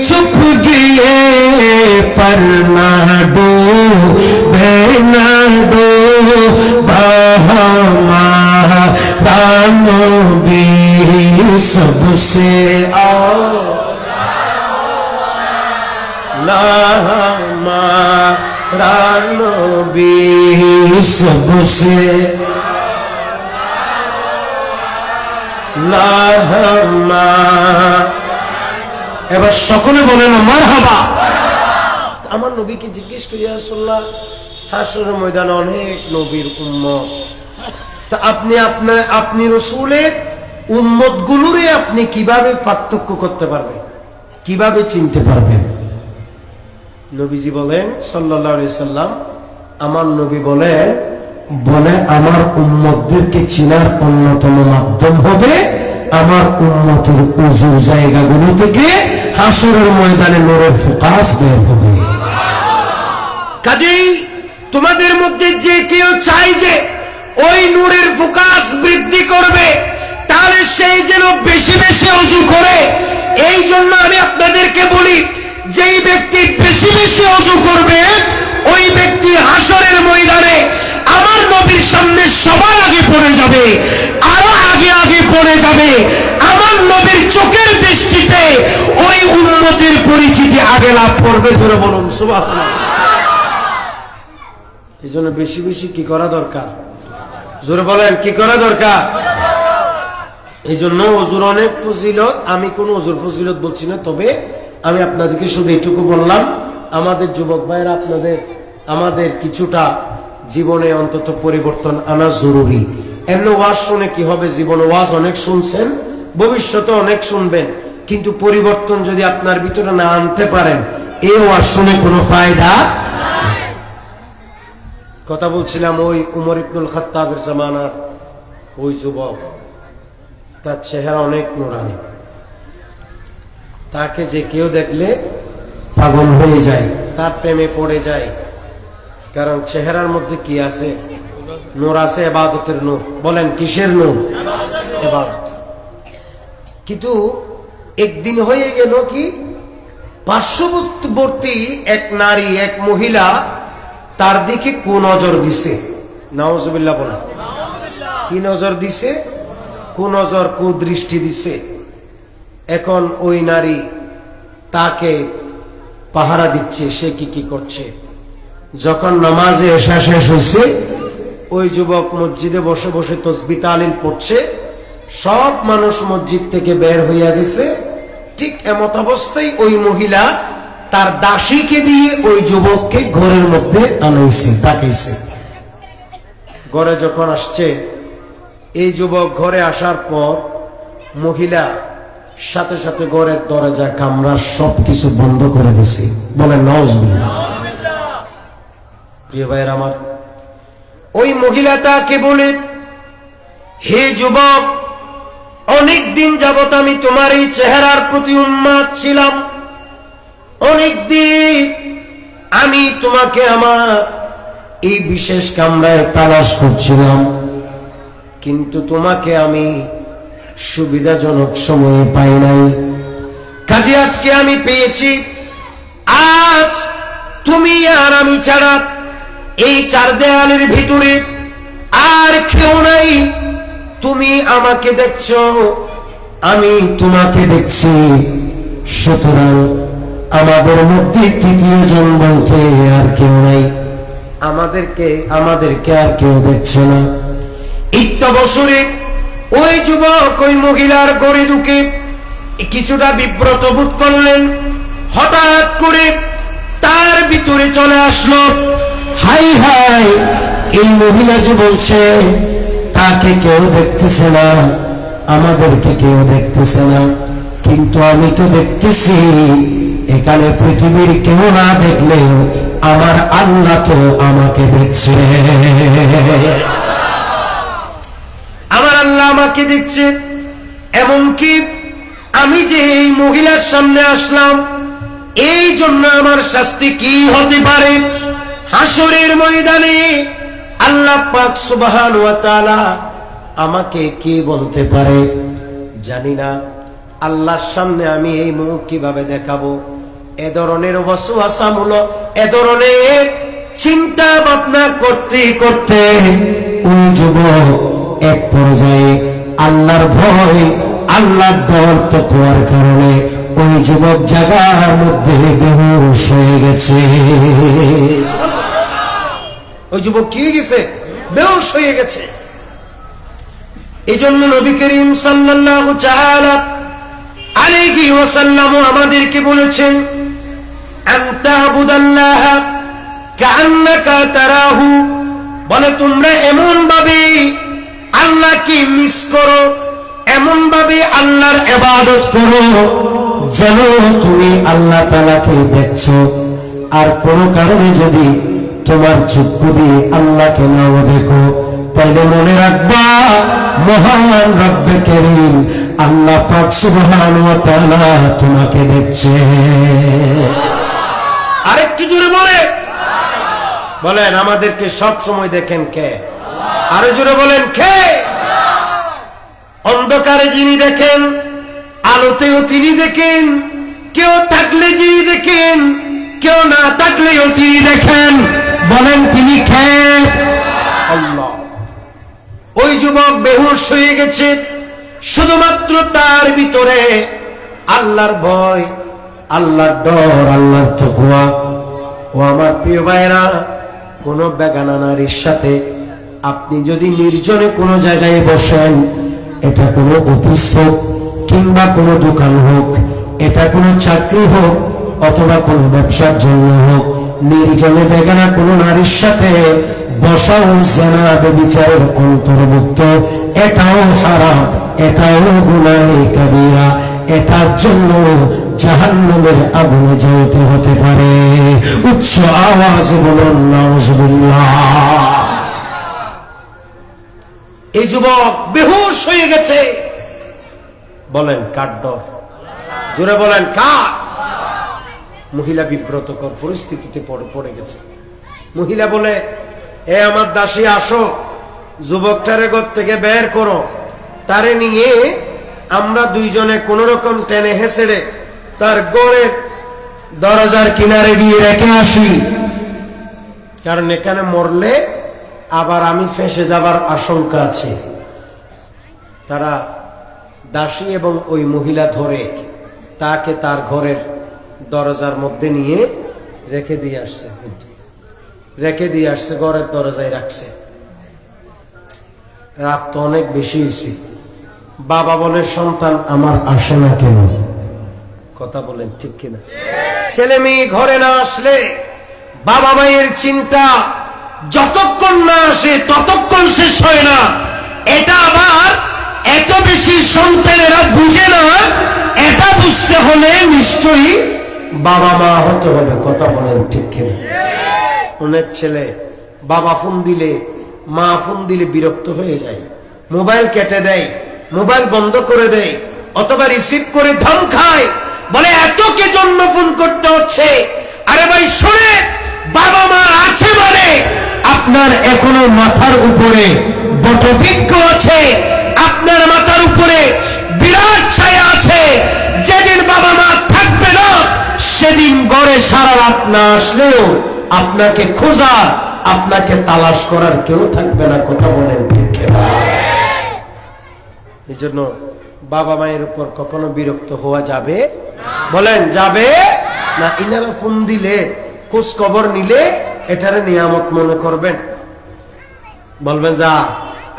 छुप गए, पर ना दो भेना दो हमारा नबी सबसे हमारा नबी सबसे এবার সকলে বলেন মারহাবা। আমার নবীকে জিজ্ঞেস করি, ইয়া রাসূলুল্লাহ, হাশরের ময়দানে অনেক নবীর উম্মত, তা আপনি রাসূলের উম্মত গুলোরে আপনি কিভাবে পার্থক্য করতে পারবেন, কিভাবে চিনতে পারবেন? নবীজি বলেন সাল্লাল্লাহু আলাইহি সাল্লাম, আমার নবী বলে আমার উম্মতদেরকে চিনার অন্যতম মাধ্যম হবে আমার উম্মতের উযু জায়গাগুলো থেকে হাশরের ময়দানে নূরের ফোকাস বের হবে। কাজেই তোমাদের মধ্যে যে কেউ চাই যে ওই নূরের ফোকাস বৃদ্ধি করবে, তাহলে সেই যেন বেশি বেশি ওযু করে। এই জন্য আমি আপনাদেরকে বলি, যেই ব্যক্তি বেশি বেশি ওযু করবে, ওই ব্যক্তি হাশরের ময়দানে আমার নবীর সামনে সবার আগে পড়ে যাবে, আরো আগে আগে পড়ে যাবে। আমার নবীর চোখের দৃষ্টিতে ওই উম্মতের পরিচিতি আগে লাভ করবে। ধরে বলুন সুবহানাল্লাহ। এই জন্য বেশি বেশি কি করা দরকার? জোরে বলেন কি করা দরকার? এই জন্য ওযুর অনেক ফজিলত। আমি কোন ওযুর ফজিলত বলছি না, তবে আমি আপনাদেরকে শুধু এটুকু বললাম, আমাদের যুবক ভাইরা আপনাদের আমাদের কিছুটা জীবনে অন্তত পরিবর্তন আনা জরুরি। এমনি ওয়াজ শুনে কি হবে? জীবনে ওয়াজ অনেক শুনছেন, ভবিষ্যতে অনেক শুনবেন, কিন্তু পরিবর্তন যদি আপনার ভিতরে না আনতে পারেন, এই ওয়াজ শুনে কোনো ফায়দা। কথা বলছিলাম ওই উমর ইবনুল খাত্তাবের জামানার ওই যুবক, তার চেহারা অনেক নুরানি, তাকে যে কেউ দেখলে পাগল হয়ে যায়, তার প্রেমে পড়ে যায়। কারণ চেহারার মধ্যে কি আছে? নূর আছে, ইবাদতের নূর। বলেন কিসের নূর? ইবাদত। কিন্তু একদিন হয়ে গেল কি, পার্শ্ববর্তী এক নারী, এক মহিলা তার দিকে কুনজর দিছে। নাউজুবিল্লাহ বলেন। কি নজর দিছে? কুনজর, কুদৃষ্টি দিছে। এখন ওই নারী তাকে পাহারা দিচ্ছে, সে কি কি করছে। যখন নামাজে এশা শেষ হয়েছে, ওই যুবক মসজিদে বসে বসে তাসবিহ তাহলিল পড়ছে, সব মানুষ মসজিদ থেকে বের হইয়া গেছে। ঠিক এমত অবস্থায় ওই মহিলা তার দাসীকে দিয়ে ওই যুবককে ঘরের মধ্যে আনাইছে, ডাকাইছে। ঘরে যখন আসছে, এই যুবক ঘরে আসার পর মহিলা সাথে সাথে ঘরের দরজা কামরা সবকিছু বন্ধ করে দিছে। বলেন নাউজুবিল্লাহ। প্রিয় ভাইয়ের আমার, ওই মহিলা তাকে বলে, হে যুবক, অনেক দিন যাবত আমি তোমার এই চেহারার প্রতি উন্মাদ ছিলাম। অনেক দিন আমি তোমাকে আমার এই বিশেষ কামরায় তালাশ করছিলাম, কিন্তু তোমাকে আমি সুবিধাজনক সময়ে পাই নাই। কাজে আজকে আমি পেয়েছি। আজ তুমি আর আমি ছাড়া এই চার দেয়ালের ভিতরে আর কেউ নাই। তুমি আমাকে দেখছো, আমি তোমাকে দেখছি। সুতরাং আমাদের মধ্যে তৃতীয় জন বলতে আর কেউ নাই। আমাদেরকে আর কেউ দেখছে না। ইত্যবসরে ওই যুবক ওই মহিলার ঘরে ঢুকে কিছুটা বিব্রত বোধ করলেন। হঠাৎ করে তার ভিতরে চলে আসলো, হাই হাই, এই মহিলা যে বলছে তাকে কেউ দেখতেছে না, আমাদেরকে কেউ দেখতেছে না, কিন্তু আমি তো দেখতেছি। এখানে পৃথিবীর কেউ না দেখলেও আমার আল্লাহ তো আমাকে দেখছে। আমার আল্লাহ আমাকে দেখছে। এমনকি আমি যে এই মহিলার সামনে আসলাম, এই জন্য আমার শাস্তি কি হতে পারে? হাসরের ময়দানে আল্লাহ পাক সুবহানাহু ওয়া তাআলা আমাকে কি বলতে পারে জানি না। আল্লাহর সামনে আমি এই মুখ কিভাবে দেখাবো? এ ধরনের ওয়াসওয়াসামূলক, এ ধরনের চিন্তা ভাবনা করতে করতে ওই যুবক এক পর্যায়ে আল্লাহর ভয়, আল্লাহর ডর তাকওয়ার কারণে ওই যুবক জায়গার মধ্যে বেহুশ হয়ে গেছে। ওই যুবক কি গেছে? বেহুশ হয়ে গেছে। এই জন্য নবী করিম সাল্লাল্লাহু তাআলা আলাইহি ওয়াসাল্লাম আমাদেরকে বলেছেন, আনতা আবুদাল্লাহ কাআন্নাকা তারাহু। বলে তোমরা এমন ভাবে আল্লাহকে মিস করো, এমন ভাবে আল্লাহর ইবাদত করো যেন তুমি আল্লাহ তাআলাকে দেখছো। আর কোন কারণে যদি তোমার চক্ষু দিয়ে আল্লাহকে নাও দেখো, তাইলে মনে রাখবা মহান রব্বে কারীম আল্লাহ পাক সুবহানাহু ওয়া তাআলা তোমাকে দেখছে। আরেকটু জোরে বলেন, আমাদেরকে সব সময় দেখেন কে? আরো জোরে বলেন, কে? অন্ধকারে যিনি দেখেন, আলোতেও তিনি দেখেন। কেউ থাকলে যিনি দেখেন, কেউ না থাকলেও তিনি দেখেন। বলেন তিনি কে? আল্লাহ। ওই যুবক বেহুশ হয়ে গেছে, শুধুমাত্র তার ভিতরে আল্লাহর ভয়, আল্লাহর ডর, আল্লাহর তাকওয়া। ও আমার প্রিয় ভাইরা, কোন বেগানা নারীর সাথে আপনি যদি নির্জনে কোনো জায়গায় বসেন, এটা কোনো অফিস হোক কিংবা কোনো দোকান হোক, এটা কোনো চাকরি হোক অথবা কোনো ব্যবসার জন্য হোক, নির্জনে বেগানা কোনো নারীর সাথে বসাও জেনা ব্যভিচারের অন্তর্ভুক্ত। এটাও হারাম, এটাও গুনাহে কাবীরা, এটার জন্য জাহান্নামের আগুনে জ্বলতে হতে পারে। উচ্চ আওয়াজে বলুন নাউজুবিল্লাহ। এই যুবক বেহুশ হয়ে গেছে, বলেন কার ডর? জোরে বলেন কার? মহিলা বিব্রতকর পরিস্থিতিতে পড়ে গেছে। মহিলা বলে, এ আমার দাসী আসো, যুবকটারে ঘর থেকে বের করো, তারে নিয়ে আমরা দুইজনে কোন রকম টেনে হেসেড়ে তার ঘরের দরজার কিনারে গিয়ে রেখে আসি, কারণ এখানে মরলে আবার আমি ফেঁসে যাবার আশঙ্কা আছে। তারা দাসী এবং ওই মহিলা ধরে তাকে তার ঘরের দরজার মধ্যে নিয়ে রেখে দিয়ে আসছে, ঘরের দরজায় রাখছে। রাত তো অনেক বেশি হয়েছে। বাবা বলে, সন্তান আমার আসে না কেন? কথা বলেন ঠিক কিনা? ছেলে মেয়ে ঘরে না আসলে বাবা মায়ের চিন্তা যতক্ষণ না আসে ততক্ষণ শেষ হয় না। এটা আবার এত বেশি সন্তানেরা বুঝে না। এটা বুঝতে হলে নিশ্চয়ই বাবা মা হতে হবে। কথা বলেন ঠিক কিনা? অনেক ছেলে বাবা ফোন দিলে, মা ফোন দিলে বিরক্ত হয়ে যায়, মোবাইল কেটে দেয়, মোবাইল বন্ধ করে দেয়, অথবা রিসিভ করে ধম খায়, বলে এত কে জন্য ফোন করতে হচ্ছে। আরে ভাই শুনে, বাবা মা আছে মানে আপনার এখনো মাথার উপরে বটবৃক্ষ আছে, আপনার মাথার উপরে বিরাট ছায়া আছে। যেদিন বাবা মা থাকবে না সেদিন ঘরে সারা রাত না আসলেও আপনাকে খোঁজা, আপনাকে তালাশ করার কেউ থাকবে না। কথা বলেন ঠিক কিনা? এই জন্য বাবা মায়ের উপর কখনো বিরক্ত হওয়া যাবে? বলেন যাবে না? ইনারা ফোন দিলে, খোঁজ খবর নিলে এটারে নিয়ামত মনে করবেন, বলবেন যা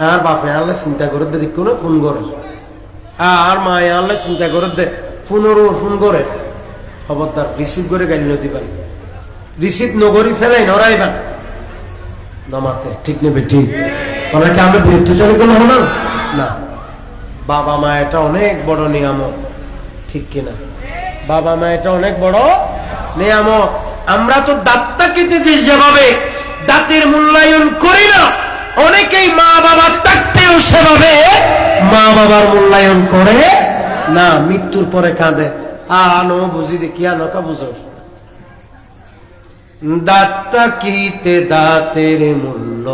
আর বাপে আনলে চিন্তা করে দে, দেখো না ফোন করে, আর মা আনলে চিন্তা করে দে, ফোন করে। খবরদার রিসিভ করে গালি নদী পান, রিসিভ নগরী ফেলাই নড়াইবা নামাতে, ঠিক নেবে? ঠিক। ওনাকে আমরা বিরক্ত চলে কোনো হলো না। বাবা মা এটা অনেক বড় নিয়ামত, ঠিক কিনা? বাবা মা এটা অনেক বড় নিয়ামত। আমরা তো দাঁতটাকে যেভাবে দাঁতের মূল্যায়ন করি না, অনেকেই মা বাবা থাকতেও সেভাবে মা বাবার মূল্যায়ন করে না। মৃত্যুর পরে কাঁদে, আনো বুঝি দেখি, আনোকা বুঝো। দাঁতটাকিতে দাঁতের মূল্য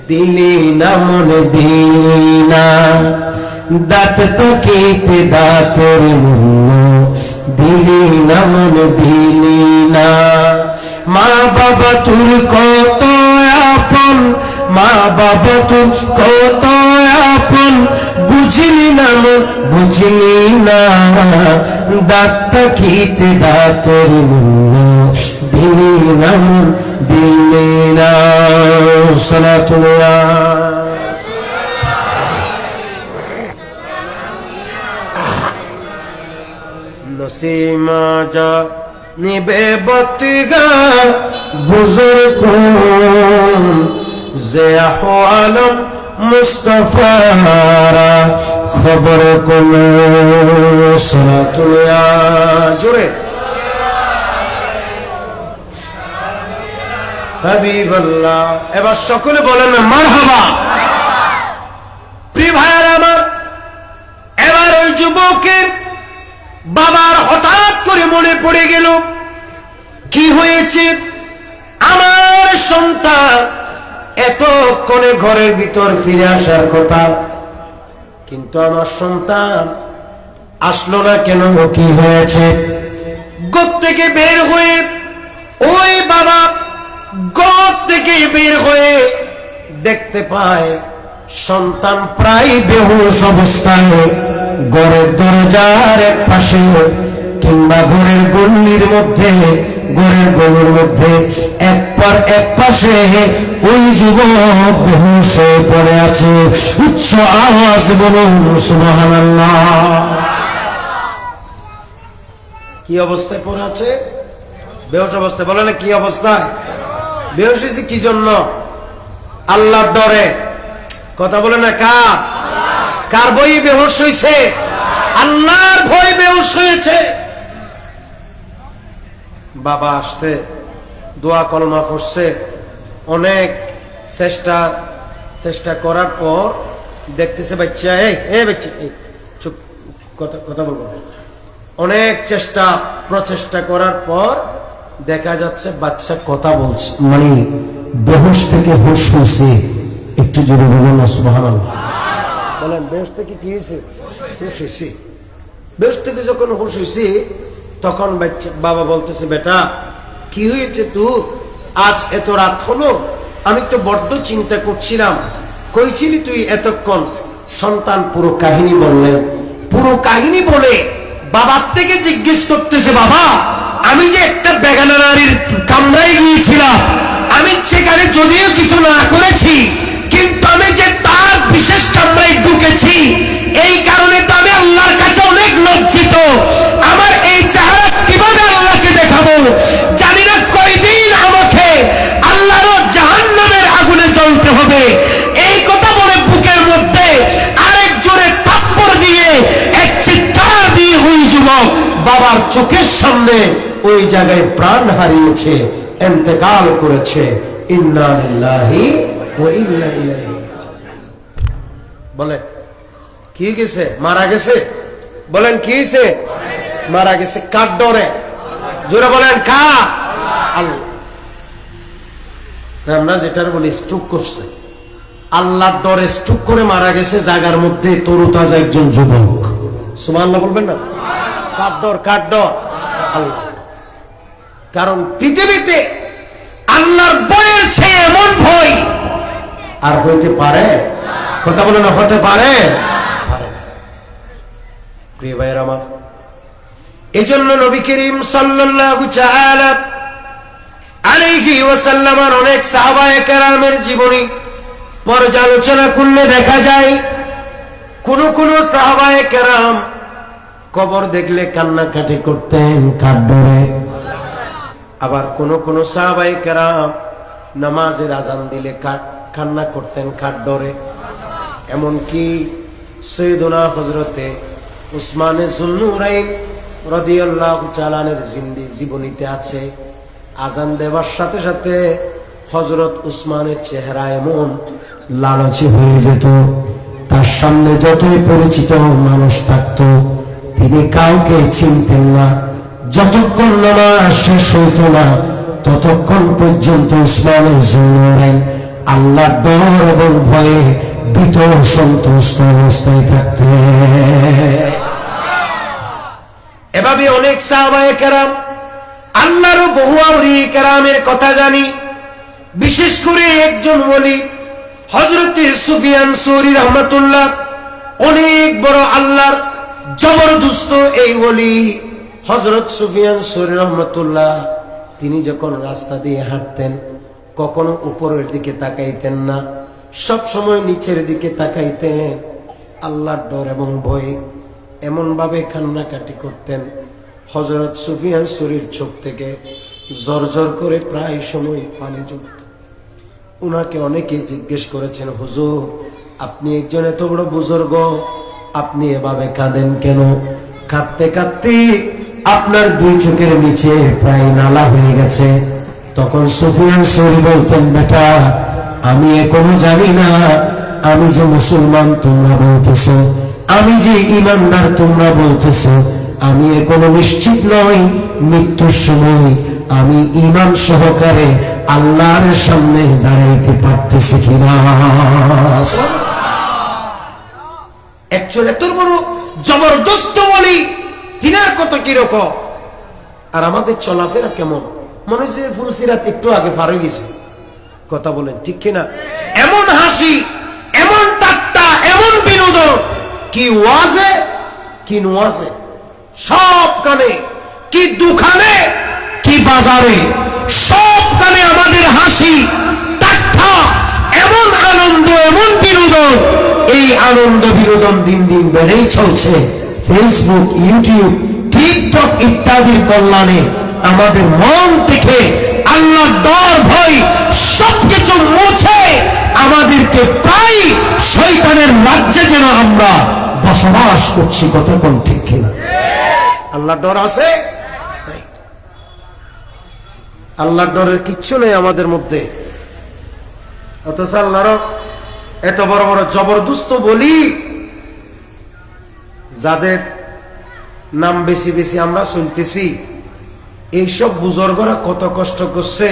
দিলি না, মনে দিলি না। দাঁত তাকিতে দাঁতের মূল্য দিলি না, মনে দিলি না। মা বাবা তোর কত আপন, মা বাবা তোর কত আপন, বুঝলি না বুঝলি না। দাঁত তাকিতে দাঁতের মূল্য দিলি না, দিলি না। সালাতুল্লাহ নসিমা যা নিবে বতিগা বুজুর্গ যে আহওয়ালম মুস্তাফারা খবর কোন। সালাতুল্লাহ জোরে হাবিবাল্লাহ। এবার সকলে বলেন মারহাবা। প্রিয় ভাইরা আমার, এবার ওই যুবকের বাবার হঠাৎ করে মনে পড়ে গেল, কি হয়েছে, আমার সন্তান এতক্ষণে ঘরের ভিতর ফিরে আসার কথা, কিন্তু আমার সন্তান আসলো না কেন? কি হয়েছে? ঘর থেকে বের হয়ে ওই বাবা ঘর থেকে বের হয়ে দেখতে পায় সন্তান প্রায় বেহুশ অবস্থায় ঘরের দরজার এক পাশে কিংবা ঘরের গল্লির মধ্যে, ঘরের গলির মধ্যে এক পাশে ওই যুবক বেহুশ হয়ে পড়ে আছে। উচ্চ আওয়াজ বলুন সুবহানাল্লাহ। কি অবস্থায় পড়ে আছে? বেহুশ অবস্থায়। বলে না কি অবস্থায়? বেহুশ হয়েছে কি জন্য? আল্লাহর ডরে। কথা বলে না কার? কার ভয়ে বেহুশ হয়েছে? আল্লাহর ভয়ে বেহুশ হয়েছে। বাবা আসছে, দোয়া কলমা পড়ছে, অনেক চেষ্টা করার পর দেখতেছে বাচ্চা এই বাচ্চা চুপ, কথা বলবো। অনেক প্রচেষ্টা করার পর দেখা যাচ্ছে বাচ্চা কথা বলছে, মানে বেহুশ থেকে হুশ হয়েছে। একটু জোরে বলুন না সুবহানাল্লাহ। বলেন বেহুশ থেকে কি হয়েছে? হুশ হয়েছে। বেহুশ থেকে যখন হুশ হয়েছে তখন বাবা বলতেছে, বেটা কি হয়েছে তোর? আজ এত রাত হলো, আমি তো বড্ড চিন্তা করছিলাম, কইছিলি তুই এতক্ষণ? সন্তান পুরো কাহিনী বললেন। পুরো কাহিনী বলে বাবার থেকে জিজ্ঞেস করতেছে, বাবা আমি যে একটা বেগানা নারীর কামরায় গিয়েছিলাম, আমি সেখানে যদিও কিছু না করেছি, কিন্তু আমি যে তার বিশেষ কামরায় ঢুকেছি, এই কারণে তো আমি আল্লাহর কাছে অনেক লজ্জিত। আমার এই চেহারা কিভাবে আল্লাহকে দেখাবো? জানি না কয়দিন আমাকে আল্লাহর জাহান্নামের আগুনে জ্বলতে হবে। এই কথা বলে বুকের মধ্যে আরেক জোরে থাপ্পড় দিয়ে এক চিৎকার দিয়ে ওই যুবক বাবার চোখের সামনে ওই জায়গায় প্রাণ হারিয়েছে, ইন্তেকাল করেছে। ইন্না লিল্লাহি ওয়া ইন্না ইলাইহি। বলে কি গেছে? মারা গেছে। বলেন কি হয়েছে? মারা গেছে। কার ডরে? জোরে বলেন কার? আল্লাহ। আমরা যেটার বলি স্ট্রোক করছে, আল্লাহর ডরে স্ট্রোক করে মারা গেছে জায়গার মধ্যে তরুতাজা একজন যুবক। সুবহানাল্লাহ বলবেন না? কার ডর? কার ডর? আল্লাহ। কারণ পৃথিবীতে আল্লাহর ভয়ের চেয়ে এমন ভয় আর হইতে পারে? কথা বলে না, হতে পারে? পারে না। প্রিয় ভাইয়ের আমার, এজন্য নবী করিম সাল্লাল্লাহু তাআলা আলাইহি ওয়াসাল্লামের অনেক সাহাবায়ে কেরামের জীবনী পর্যালোচনা করলে দেখা যায়, কোন কোন সাহাবায়ে কেরাম কবর দেখলে কান্নাকাটি করতেন কার ডরে। আবার কোন কোন সাহাবায়ে কেরাম নামাজের আজান দিলে কান্না করতেন কার ডরে। এমনকি সৈয়দনা হযরতে উসমানে যুন্নুরাইন রাদিয়াল্লাহু তাআলা আনহুর জীবনীতে আছে, আজান দেওয়ার সাথে সাথে হযরত উসমানের চেহারা এমন লালচি হয়ে যেত, তার সামনে যতই পরিচিত মানুষ থাকত তিনি কাউকে চিনতেন না। যতক্ষণ নামাজ শেষ হইত না ততক্ষণ পর্যন্ত উসমানের যুন্নুরাইন আল্লাহর ডর এবং ভয়ে ভীত সন্ত্রস্ত অবস্থায় থাকতেন। এভাবে অনেক সাহাবায়ে কেরাম, আল্লাহর বহু আউলিয়া কেরামের কথা জানি। বিশেষ করে একজন ওলি হযরতে সুফিয়ান সৌরি রাহমাতুল্লাহ, অনেক বড় আল্লাহর জবরদস্ত এই ওলি হযরত সুফিয়ান সৌরি রাহমাতুল্লাহ, তিনি যখন রাস্তা দিয়ে হাঁটতেন কখনো উপরের দিকে তাকাইতেন না, সব সময় নিচের দিকে তাকাইতেন। আল্লাহর ডর এবং ভয়ে এমন ভাবে কান্নাকাটি করতেন, হযরত সুফিয়ান সৌরির চোখ থেকে জর্জর করে প্রায় সময় পানি ঝরত। উনাকে অনেকে জিজ্ঞেস করেছেন, হুজুর আপনি একজন এত বড় বুজুর্গ, আপনি এভাবে কাঁদেন কেন? কাঁদতে কাঁদতে আপনার দুই চোখের নিচে প্রায় নালা হয়ে গেছে। তখন সুফিয়ান সৌরি বলতেন, বেটা আমি এখনো জানি না আমি যে মুসলমান তোমরা বলতেছো, আমি যে ঈমানদার তোমরা বলতেছো, আমি এখনো নিশ্চিত নই মৃত্যুর সময় আমি ঈমান সহকারে আল্লাহর সামনে দাঁড়াইতে পারতেছি কিনা। একজন এত বড় জবরদস্ত বলি, তিনার কথা কিরকম আর আমাদের চলাফেরা কেমন? মনে হচ্ছে ফুলসিরাত একটু আগে পার হয়ে গেছে। কথা বলেন ঠিক কিনা? এমন হাসি, এমন ঠাট্টা, এমন বিনোদন, কি ওয়াজে কি নোয়াজে, সবখানে, কি দোকানে কি বাজারে, সবখানে আমাদের হাসি ঠাট্টা, এমন আনন্দ, এমন বিনোদন। এই আনন্দ বিনোদন দিন দিন বেড়েই চলছে। ফেসবুক, ইউটিউব, টিকটক ইত্যাদির কল্যাণে আমাদের মন থেকে আল্লাহর ডর ভয় সবকিছু মুছে আমাদেরকে প্রায় শয়তানের রাজ্যে যেন আমরা বসবাস করছি। কথা কোন ঠিক কিনা? আল্লাহর ডর আছে? আল্লাহর ডরের কিচ্ছু নেই আমাদের মধ্যে। অথচ আল্লাহর এত বড় বড় জবরদস্ত বলি, যাদের নাম বেশি বেশি আমরা চলতেছি, এইসব বুজুর্গরা কত কষ্ট করছে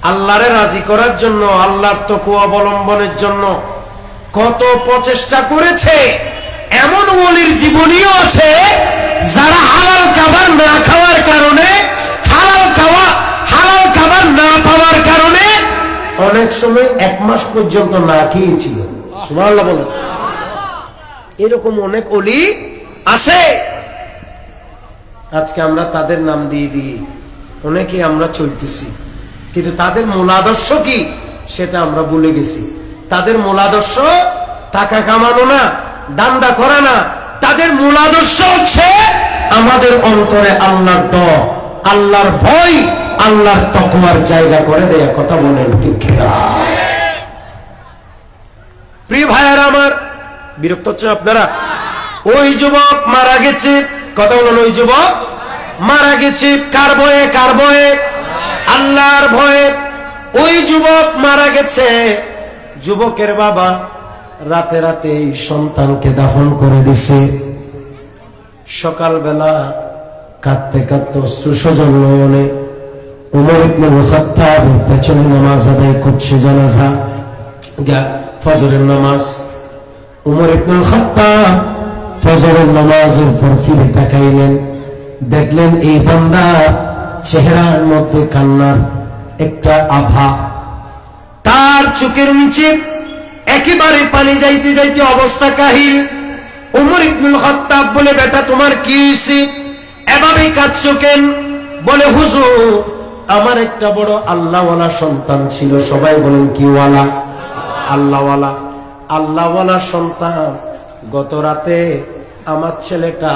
আল্লাহরে রাজি করার জন্য, আল্লাহর তাকওয়া অবলম্বনের জন্য কত প্রচেষ্টা করেছে। এমন ওলির জীবনীও আছে যারা হালাল খাবার না খাওয়ার কারণে, হালাল খাবার না পাওয়ার কারণে অনেক সময় 1 মাস পর্যন্ত না খেয়েছিল। সুবহানাল্লাহ বলেন। এরকম অনেক ওলি আছে। আজকে আমরা তাদের নাম দিয়ে দিয়ে অনেকে আমরা চলতেছি, কিন্তু তাদের মূল আদর্শ কি সেটা আমরা ভুলে গেছি। তাদের মূল আদর্শ টাকা কামানো না, দান্দা করা না। তাদের মূল আদর্শ হচ্ছে আমাদের অন্তরে আল্লাহর ডর, আল্লাহর ভয়, আল্লাহর তাকওয়ার জায়গা করে দেয়া। কথা বলেন ঠিক কিনা? প্রিয় ভাইয়ারা আমার, বিরক্ত হচ্ছেন আপনারা? ওই যুবক মারা গেছে। কথা বলেন, ওই যুবক মারা গেছে কার ভয়ে? কার ভয়ে? আল্লাহর ভয়ে। ওই যুবক মারা গেছে। যুবকের বাবা রাতে রাতে সন্তানকে দাফন করে দিছে। সকালবেলা কাঁদতে কাঁদতে অশ্রুসজল নয়নে উমর ইবনে খাত্তাব পেছনে নামাজ আদায় করছে, জানাজা ফজরের নামাজ। উমর ইবনে খাত্তাব ফজরের নামাজের পর ফিরে তাকাইলেন, দেখলেন এই বান্দার চেহারার মধ্যে কান্নার একটা আভা। তার চোখের নিচে একেবারে পানি যাইতে যাইতে অবস্থা কাহিল। উমর ইবনে খাত্তাব বলে, বেটা তোমার কি হয়েছে, এভাবে কাঁদছো কেন? বলে, হুজুর আমার একটা বড় আল্লাহওয়ালা সন্তান ছিল। সবাই বলেন কি ওয়ালা? আল্লাহওয়ালা। আল্লাহওয়ালা সন্তান। গত রাতে আমার ছেলেটা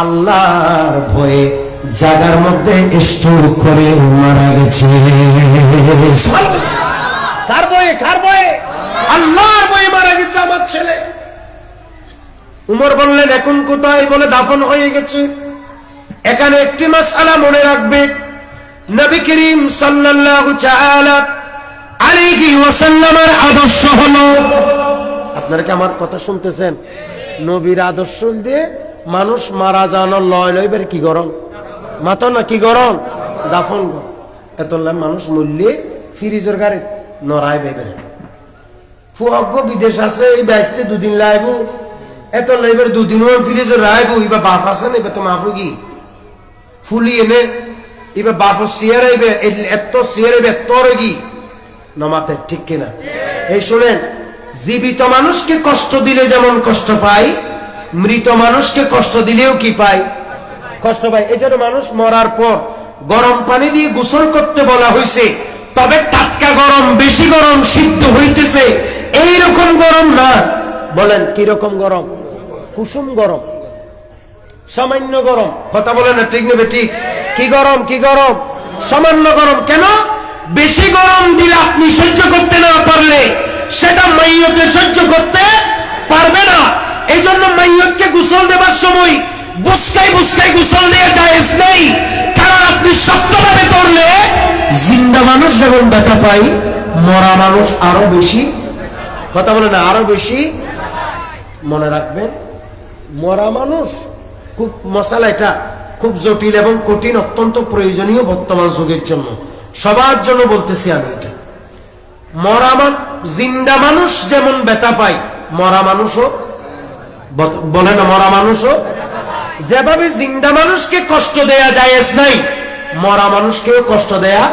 আল্লাহর ভয়ে জাগার মধ্যে স্ট্রোক করে মারা গেছে। কার ভয়ে? কার ভয়ে? আল্লাহর ভয়ে মারা গেছে আমার ছেলে। উমর বললেন, এখন কোথায়? বলে, দাফন হয়ে গেছে। এখানে একটি মাসআলা মনে রাখবে, নবী করিম সাল্লাল্লাহু তাআলা আলাইহি ওয়াসাল্লামের আদর্শ হলো, আপনারা কি আমার কথা শুনতেছেন? নবীর আদর্শ দিয়ে মানুষ মারা যাওয়ানো লয় লইবার কি গরম? মাতো না কি গরম? দাফন গরম। এত মানুষ মূল্যে ফ্রিজের গাড়ি নড়াই বেবে ফুয়াগ্য বিদেশ আছে, এই বাইসতে 2 দিন লাইব, এত লাইবার 2 দিন ফ্রিজের রাইব। এবার বাপ আছে না, এবার তো মাফু কি ফুলি এনে এবার বাপ সিয়ার আইবে, এত সিয়ার আইবে এত কি নমাতে, ঠিক কিনা? এই শোনেন, জীবিত মানুষকে কষ্ট দিলে যেমন কষ্ট পাই, মৃত মানুষকে কষ্ট দিলেও কি পাই? কষ্ট পাই। এই জন্য মানুষ মরার পর গরম পানি দিয়ে গোসল করতে বলা হয়েছে, তবে টাটকা গরম, বেশি গরম, সিদ্ধ হইতেছে এইরকম গরম না। বলেন কি রকম গরম? কুসুম গরম, সামান্য গরম। কথা বলেন না ঠিক নেবে? ঠিক। কি গরম? কি গরম? সামান্য গরম। কেন? বেশি গরম দিলে আপনি সহ্য করতে না পারলে সেটা মাইয়তে সহ্য করতে পারবে না। এই জন্য মাইয়তকে গোসল দেবার সময় বুসকাই বুসকাই গোসল দেওয়া জায়েজ নেই। কারণ আপনি শক্তভাবে পড়লে জিন্দা মানুষ যেমন ব্যথা পাই, মরা মানুষ আরো বেশি। কথা বলে না, আরো বেশি। মনে রাখবেন, মরা মানুষ খুব মশালা, এটা খুব জটিল এবং কঠিন, অত্যন্ত প্রয়োজনীয় বর্তমান যুগের জন্য, সবার জন্য বলতেছি আমি এটা। জিন্দা মানুষ যেমন ব্যথা পায়, মরা মানুষও, বলে না মরা মানুষও যেভাবে জিন্দা মানুষকে কষ্ট দেয়া জায়েজ নাই, মরা মানুষকেও কষ্ট দেয়া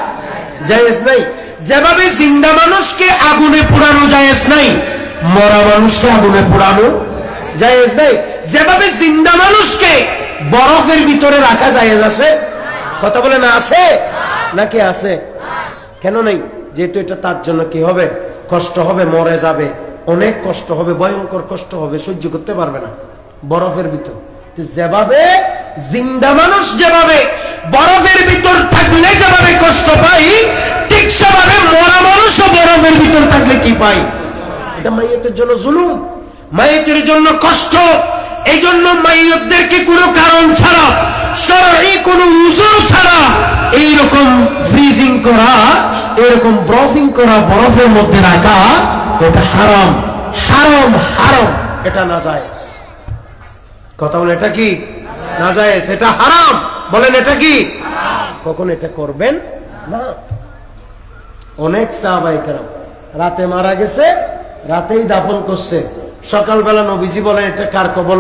জায়েজ নাই। যেভাবে জিন্দা মানুষকে আগুনে পোড়ানো জায়েজ নাই, মরা মানুষকে আগুনে পোড়ানো জায়েজ নাই। যেভাবে জিন্দা মানুষকে বরফের ভিতরে রাখা জায়েজ আছে। কথা বলে না, আছে নাকি? আছে। কেন নেই? যেহেতু এটা তার জন্য কি হবে? কষ্ট হবে, মরে যাবে, অনেক কষ্ট হবে, ভয়ঙ্কর কষ্ট হবে, সহ্য করতে পারবে না বরফের ভিতর। যেভাবে জিন্দা মানুষ যেভাবে বরফের ভিতর থাকলে যেভাবে কষ্ট পাই, ঠিক সেভাবে মরা মানুষও বরফের ভিতর থাকলে কি পাই? এটা মাইয়তের জন্য জুলুম, মাইয়তের জন্য কষ্ট। এই জন্য মাইয়তদেরকে কোনো কারণ ছাড়া, শরঈ কোনো উযর ছাড়া এইরকম ফ্রিজিং করা, এরকম বরফিং করা, বরফের মধ্যে রাখা, এটা হারাম, হারাম, হারাম, এটা নাজায়েজ। কথা বলে এটা কি নাজায়েজ, এটা হারাম। বলেন এটা কি? কখন এটা করবেন না। অনেক সাহাবায়ে কেরাম রাতে মারা গেছে, রাতেই দাফন করছে। সকালবেলা নবীজি বলেন এটা কার কবর?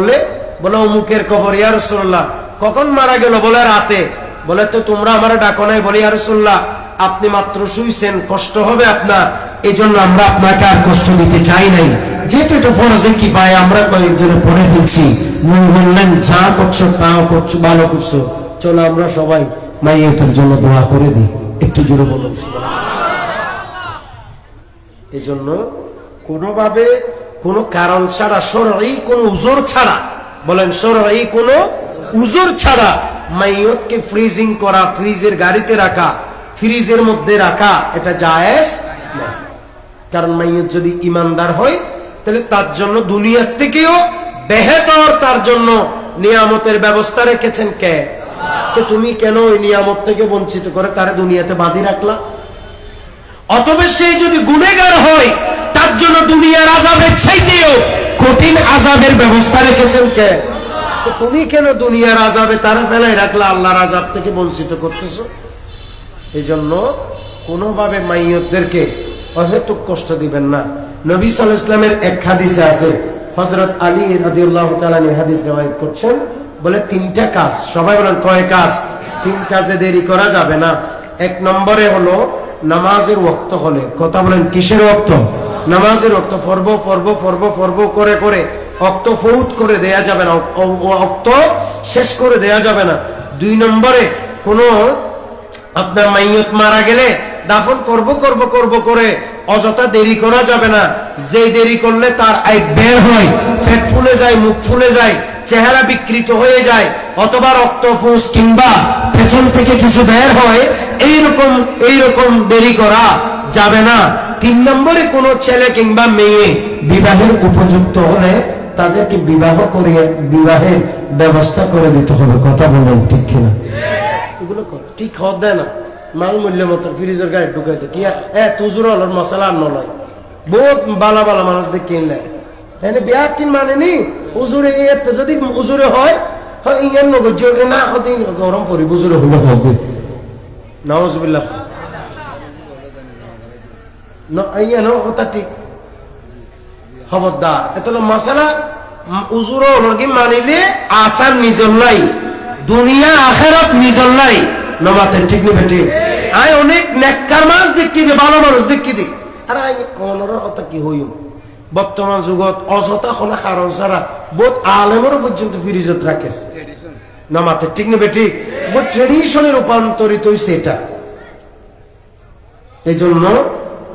বলে অমুকের কবর। ইয়া রাসূলুল্লাহ, কখন মারা গেল? বলে রাতে। বলে তো তোমরা আমারে ডাকো নাই। বলে ইয়া রাসূলুল্লাহ, আপনি মাত্র শুইছেন, কষ্ট হবে আপনার, এই জন্য আমরা আপনাকে আর কষ্ট দিতে চাই নাই। যেহেতু এটা ফরজে কিফায়া, আমরা কয়েকজনে পড়ে ফেলছি। নবী বললেন যা করছো তাও করছো, ভালো করছো, চলো আমরা সবাই মাইয়তের জন্য দোয়া করে দিই। একটু জোরে বলুন সুবহানাল্লাহ। এই জন্য কোনোভাবে কোনো কারণ ছাড়া, শরঈ কোনো উযর ছাড়া, বলেন শরঈ কোনো উযর ছাড়া মাইয়তকে ফ্রিজিং করা, ফ্রিজের গাড়িতে রাখা, ফ্রিজের মধ্যে রাখা, এটা জায়েজ না। কারণ মাইয়ত যদি ইমানদার হয়, তাহলে তার জন্য দুনিয়ার থেকেও বেহেতর তার জন্য নিয়ামতের ব্যবস্থা রেখেছেন কে? তো তুমি কেন ওই নিয়ামত থেকে বঞ্চিত করে তারে দুনিয়াতে বাঁধি রাখলা? অতএব সেই যদি গুনাহগার হয়, তার জন্য দুনিয়ার আযাবের চাইতেও কঠিন আযাবের ব্যবস্থা রেখেছেন কে? তো তুমি কেন দুনিয়ার আযাবে তারে ফেলাই রাখলা, আল্লাহর আযাব থেকে বঞ্চিত করতেছো? এই জন্য কোনোভাবে মাইয়তদেরকে অহেতুক কষ্ট দিবেন না। নবী সাল্লাল্লাহু আলাইহি ওয়াসাল্লামের এক হাদিসে আছে, হযরত আলী রাদিয়াল্লাহু তাআলা আনহু হাদিস riwayat করছেন, বলে তিনটা কাজ, সবাই বলেন কয় কাজ? তিন কাজে দেরি করা যাবে না। এক নম্বরে হলো নামাজের ওয়াক্ত হলে, কথা বলেন কিসের ওয়াক্ত? নামাজের ওয়াক্ত। ফরব করে করে ওয়াক্ত ফৌত করে দেয়া যাবে না, ওয়াক্ত শেষ করে দেয়া যাবে না। দুই নম্বরে কোনো আপনার মাইয়ত মারা গেলে দাফন করব করে অযথা দেরি করা যাবে না। যে দেরি করলে তার আয় বের হয়, পেট ফুলে যায়, মুখ ফুলে যায়, চেহারা বিকৃত হয়ে যায়, অথবা রক্ত ফুস কিংবা পেছন থেকে কিছু বের হয়, এইরকম দেরি করা যাবে না। তিন নম্বরে কোনো ছেলে কিংবা মেয়ে বিবাহের উপযুক্ত হলে তাদেরকে বিবাহ করিয়ে বিবাহের ব্যবস্থা করে দিতে হবে। কথা বলেন ঠিক কিনা? এগুলো ঠিক হওয়া দেয় না। মাল মূল্য মতো ফ্রিজের গাড়ি ঢুকাইতো কি তুজুর হলোর মশলা আর নয়, বহুত বালা বালা মানুষ দিয়ে কিনলে এনে বিয়া কিন মানে নি উজুরে যদি উজুরে হয় ইয়ার নগজ না হতে গরম পরি বুজুরে হইলে হবে নাউজুবিল্লাহ ওটা ঠিক। খবরদার এতলো মশলা উজুর হলোর কি মানিলে আসান নিজর নাই, দুনিয়া আখেরাত নিজর নাই। নমাতের ঠিক নেবে ঠিক। আয় অনেক নেককার মানুষ দেখি দে, ভালো মানুষ দেখি দে, আর অনরের কথা কি হইম বর্তমান যুগত অযথা কোনো কারণ ছাড়া বহুত আলেমেরও পর্যন্ত ফিরিজত রাখে। নমাতের ঠিক নেবে ঠিক। বহুত ট্রেডিশনে রূপান্তরিত হয়েছে এটা। এই জন্য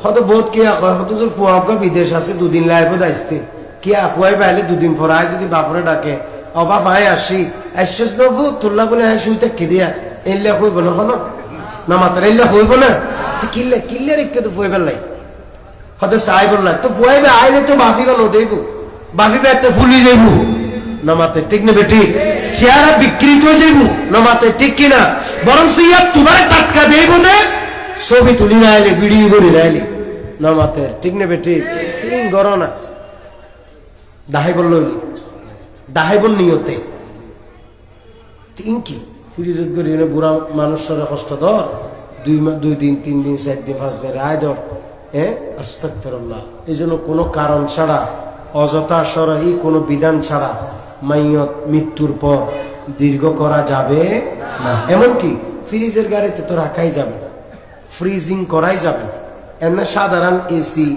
হয়তো বহুত কি হয়তো যে ফুয়াকা বিদেশ আছে, দুদিন লাইবত আসতে কি ফুয়াই পাইলে দুদিন পর আয় যদি বাপরে ডাকে অবা ভাই আসি আইসিস নবু তুল্লা বলে শুইতে কে দিয়া এলে হইব না কোনো না মাতার এলে হইব না কিল্লে কিল্লে রেখে তো ফুয়ে বেলাই হয়তো চাই বললাম তো ফুয়াইবে আইলে তো বাফি গেল দেব বাফি বেতে ফুলি যাইব না মাতে ঠিক নেবে ঠিক। চেহারা বিকৃত হয়ে যাইব না মাতে ঠিক কিনা, বরং সিয়া তোমার টাটকা দেব দে ছবি তুলি না আইলে ভিডিও করি না আইলে না মাতে ঠিক নেবে ঠিক। তিন গড় না দাহাই বলল দাহাইবন নিয়তে তিন কি ফিরিজত করি বুড়া মানুষের কষ্ট ধর 2 দিন 3 দিন 4 দিন 5 দিন রায় ধর আস্তাগফিরুল্লাহ। এই জন্য কোনো কারণ ছাড়া অযথা শরঈ কোনো বিধান ছাড়া মাইয়ত মৃত্যুর পর দীর্ঘ করা যাবে না। এমনকি ফ্রিজের গাড়িতে তো রাখাই যাবে না, ফ্রিজিং করাই যাবে না। এমনি সাধারণ এসি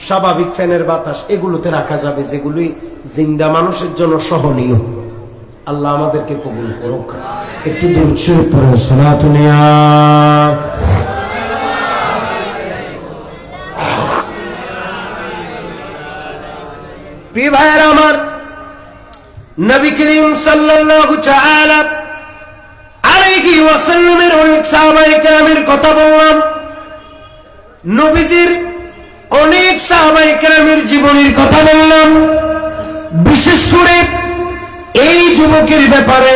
স্বাভাবিক ফ্যানের বাতাস এগুলোতে রাখা যাবে, যেগুলি জিন্দা মানুষের জন্য সহনীয়। আল্লাহ আমাদেরকে কবুল করুক। একটু দুরূদ শরীফ পড়ো সালাতুন ইয়া প্রিয় ভাইয়েরা আমার, নবী করিম সাল্লাল্লাহু তাআলা ওয়াসাল্লামের অনেক সাহাবায়ে কেরামের কথা বললাম, নবীজির অনেক সাহাবায়ে কেরামের জীবনের কথা বললাম। বিশেষ করে এই যুবকের ব্যাপারে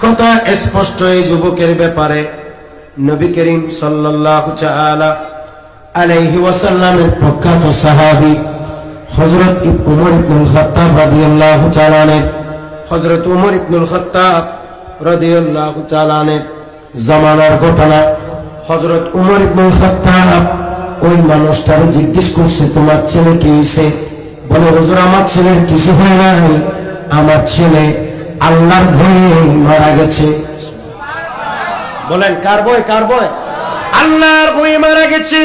কথা স্পষ্ট, এই যুবকের ব্যাপারে নবী করিম সাল্লাল্লাহু তাআলা আলাইহি ওয়াসাল্লামের প্রখ্যাত সাহাবী হযরত উমর ইবনুল খাত্তাব রাদিয়াল্লাহু তাআলা আনহু, হযরত উমর ইবনুল খাত্তাব রাদিয়াল্লাহু তাআলা আনহু জামানার ঘটনা। হযরত উমর ইবনুল খাত্তাব ওই মানুষটারে জিজ্ঞেস করছে, তোমার ছেলে কি হয়েছে? বলে, হুজুর আমার ছেলের কিছু হয় নাই, আমার ছেলে আল্লাহর ভয়ে মারা গেছে। বলেন কার ভয়? কার ভয়? আল্লাহর ভয়ে মারা গেছে।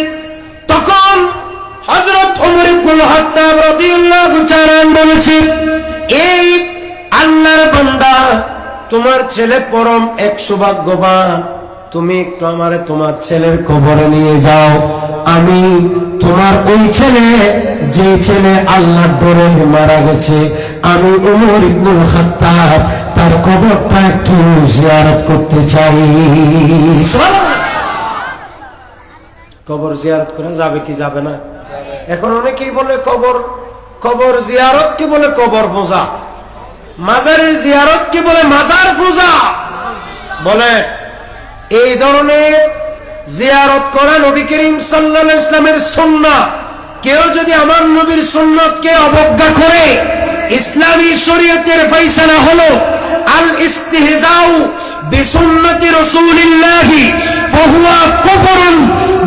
তখন হযরত ওমর ইবনুল খাত্তাব রাদিয়াল্লাহু তাআলা বলেছে, এই আল্লাহর বান্দা, তোমার ছেলে পরম এক সৌভাগ্যবান, তুমি একটু আমারে তোমার ছেলের কবরে নিয়ে যাও। আমি তোমার ওই ছেলে, যে ছেলে আল্লাহর ডরে মারা গেছে, আমি ওমর ইবনুল খাত্তাব তার কবরটা একটু জিয়ারত করতে চাই। কবর জিয়ারত করা যাবে কি যাবে না? এখন অনেকেই বলে কবর জিয়ারত কি বলে কবর পূজা, মাজারের জিয়ারত কি বলে মাজার পূজা। বলে এই ধরনের জিয়ারত করা নবী করিম সাল্লাল্লাহু আলাইহি ওয়াসাল্লামের সুন্নাহ। কেউ যদি আমার নবীর সুন্নতকে অবজ্ঞা করে, ইসলামী শরীয়তের ফয়সালা হলো আল ইস্তিহজাউ বিসুন্নতি রাসূলিল্লাহি ফাহুয়া কুফরুন।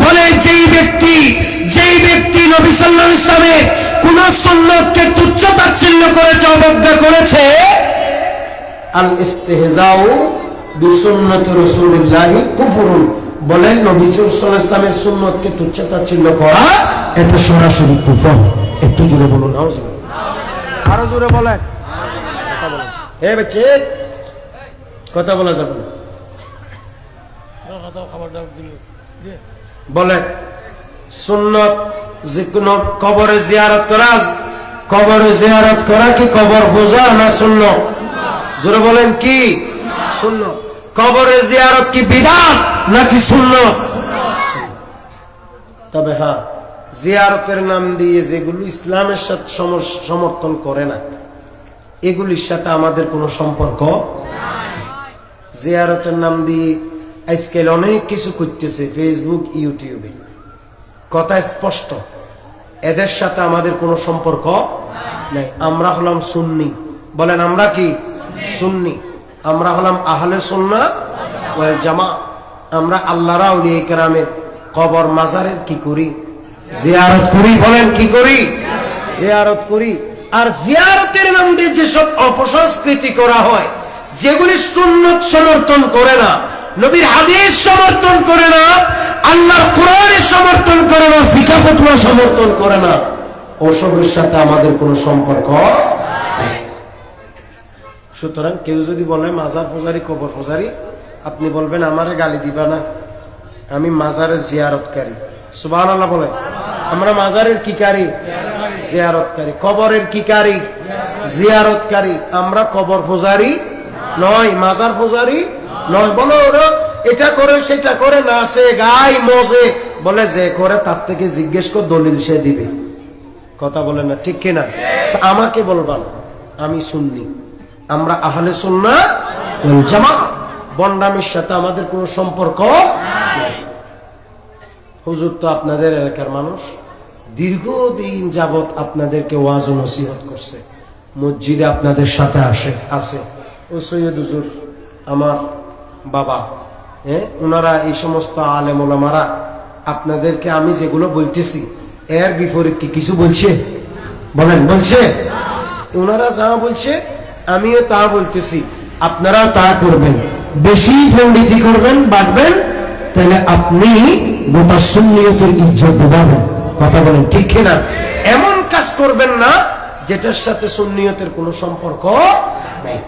বলে যেই ব্যক্তি নবী সাল্লাল্লাহু আলাইহি ওয়াসাল্লামের কোন সুন্নতকে তুচ্ছ তাচ্ছিল্য করেছে, অবজ্ঞা করেছে, আল ইস্তিহজাউ বিসুন্নতি রাসূলিল্লাহি কুফরুন। বলে নবী সাল্লাল্লাহু আলাইহি ওয়াসাল্লামের সুন্নতকে তুচ্ছ তাচ্ছিল্য করা, এটা সরাসরি কুফর। একটু জোরে বলুন নাউজুবিল্লাহ। আরো জোরে বলেন, কথা বলেন। হে বাচ্চা, কথা বলা যাবে না। বলেন সুন্নত যে কোন কবরে জিয়ারত করা কি কবর পূজা না সুন্নত? জোরে বলেন কি? সুন্নত। কবরে জিয়ারত কি বিদআত নাকি সুন্নত? তবে হ্যাঁ, জিয়ারতের নাম দিয়ে যেগুলো ইসলামের সাথে সমর্থন করে না, এগুলির সাথে আমাদের কোনো সম্পর্ক নাই। জিয়ারতের নাম দিয়ে আজকাল অনেক কিছু করতেছে ফেসবুক, ইউটিউবে, কথা স্পষ্ট, এদের সাথে আমাদের কোনো সম্পর্ক নাই। আমরা হলাম সুন্নি। বলেন আমরা কি? সুন্নি। আমরা হলাম আহলে সুন্নাহ ওয়াল জামাত। আমরা আল্লাহর আউলিয়া কেরামের কবর মাজারের কি করি? জিয়ারত করি। বলেন কি করি? জিয়ারত করি। আর জিয়ারতের নাম দিয়ে যেসব অপসংস্কৃতি করা হয়, যেগুলি সুন্নত সমর্থন করে না, নবীর হাদিস সমর্থন করে না, আল্লাহর কোরআনের সমর্থন করে না, ফিকহ ফতোয়া সমর্থন করে না, ওসবের সাথে আমাদের কোনো সম্পর্ক নেই। সুতরাং কেউ যদি বলে মাজার পূজারি, কবর পূজারি, আপনি বলবেন আমারে গালি দিবা না, আমি মাজারের জিয়ারতকারী। সুবহানাল্লাহ বলেন। আমরা মাজারের কি কারি? জিয়ারতকারী। কবরের কি কারি? জিয়ারতকারী। আমরা কবর পূজারি নয়, মাজার পূজারি নয়। বলো ওরা এটা করে সেটা করে, নাচে গায় মজে, বলে যে করে তার থেকে জিজ্ঞেস কর, দলিল সে দিবে। কথা বলে না, ঠিক কিনা? আমাকে বলবা না, আমি সুন্নি, আমরা আহলে সুন্নাহ ওয়াল জামাত। বন্ডামির সাথে আমাদের কোনো সম্পর্ক নাই। হুজুর তো আপনাদের এলাকার মানুষ, দীর্ঘদিন যাবত আপনাদেরকে ওয়াজ ও নসিহত করছে, মসজিদে আপনাদের সাথে আছে। ও সৈয়দ হুজুর আমার বাবা, ওনারা এই সমস্ত আলেম ওলামারা আপনাদেরকে আমি যেগুলো বলতেছি এর বিপরীত কি কিছু বলছে? বলেন বলছে? ওনারা যা বলছে আমিও তা বলতেছি, আপনারাও তা করবেন। বেশি পণ্ডিতি করবেন, বাড়বেন, তাহলে আপনি গোটা সুন্নিয়তের ইজ্জত ডুবাবেন। কথা বলেন ঠিক কিনা? এমন কাজ করবেন না যেটার সাথে সুন্নিয়তের কোনো সম্পর্ক নেই।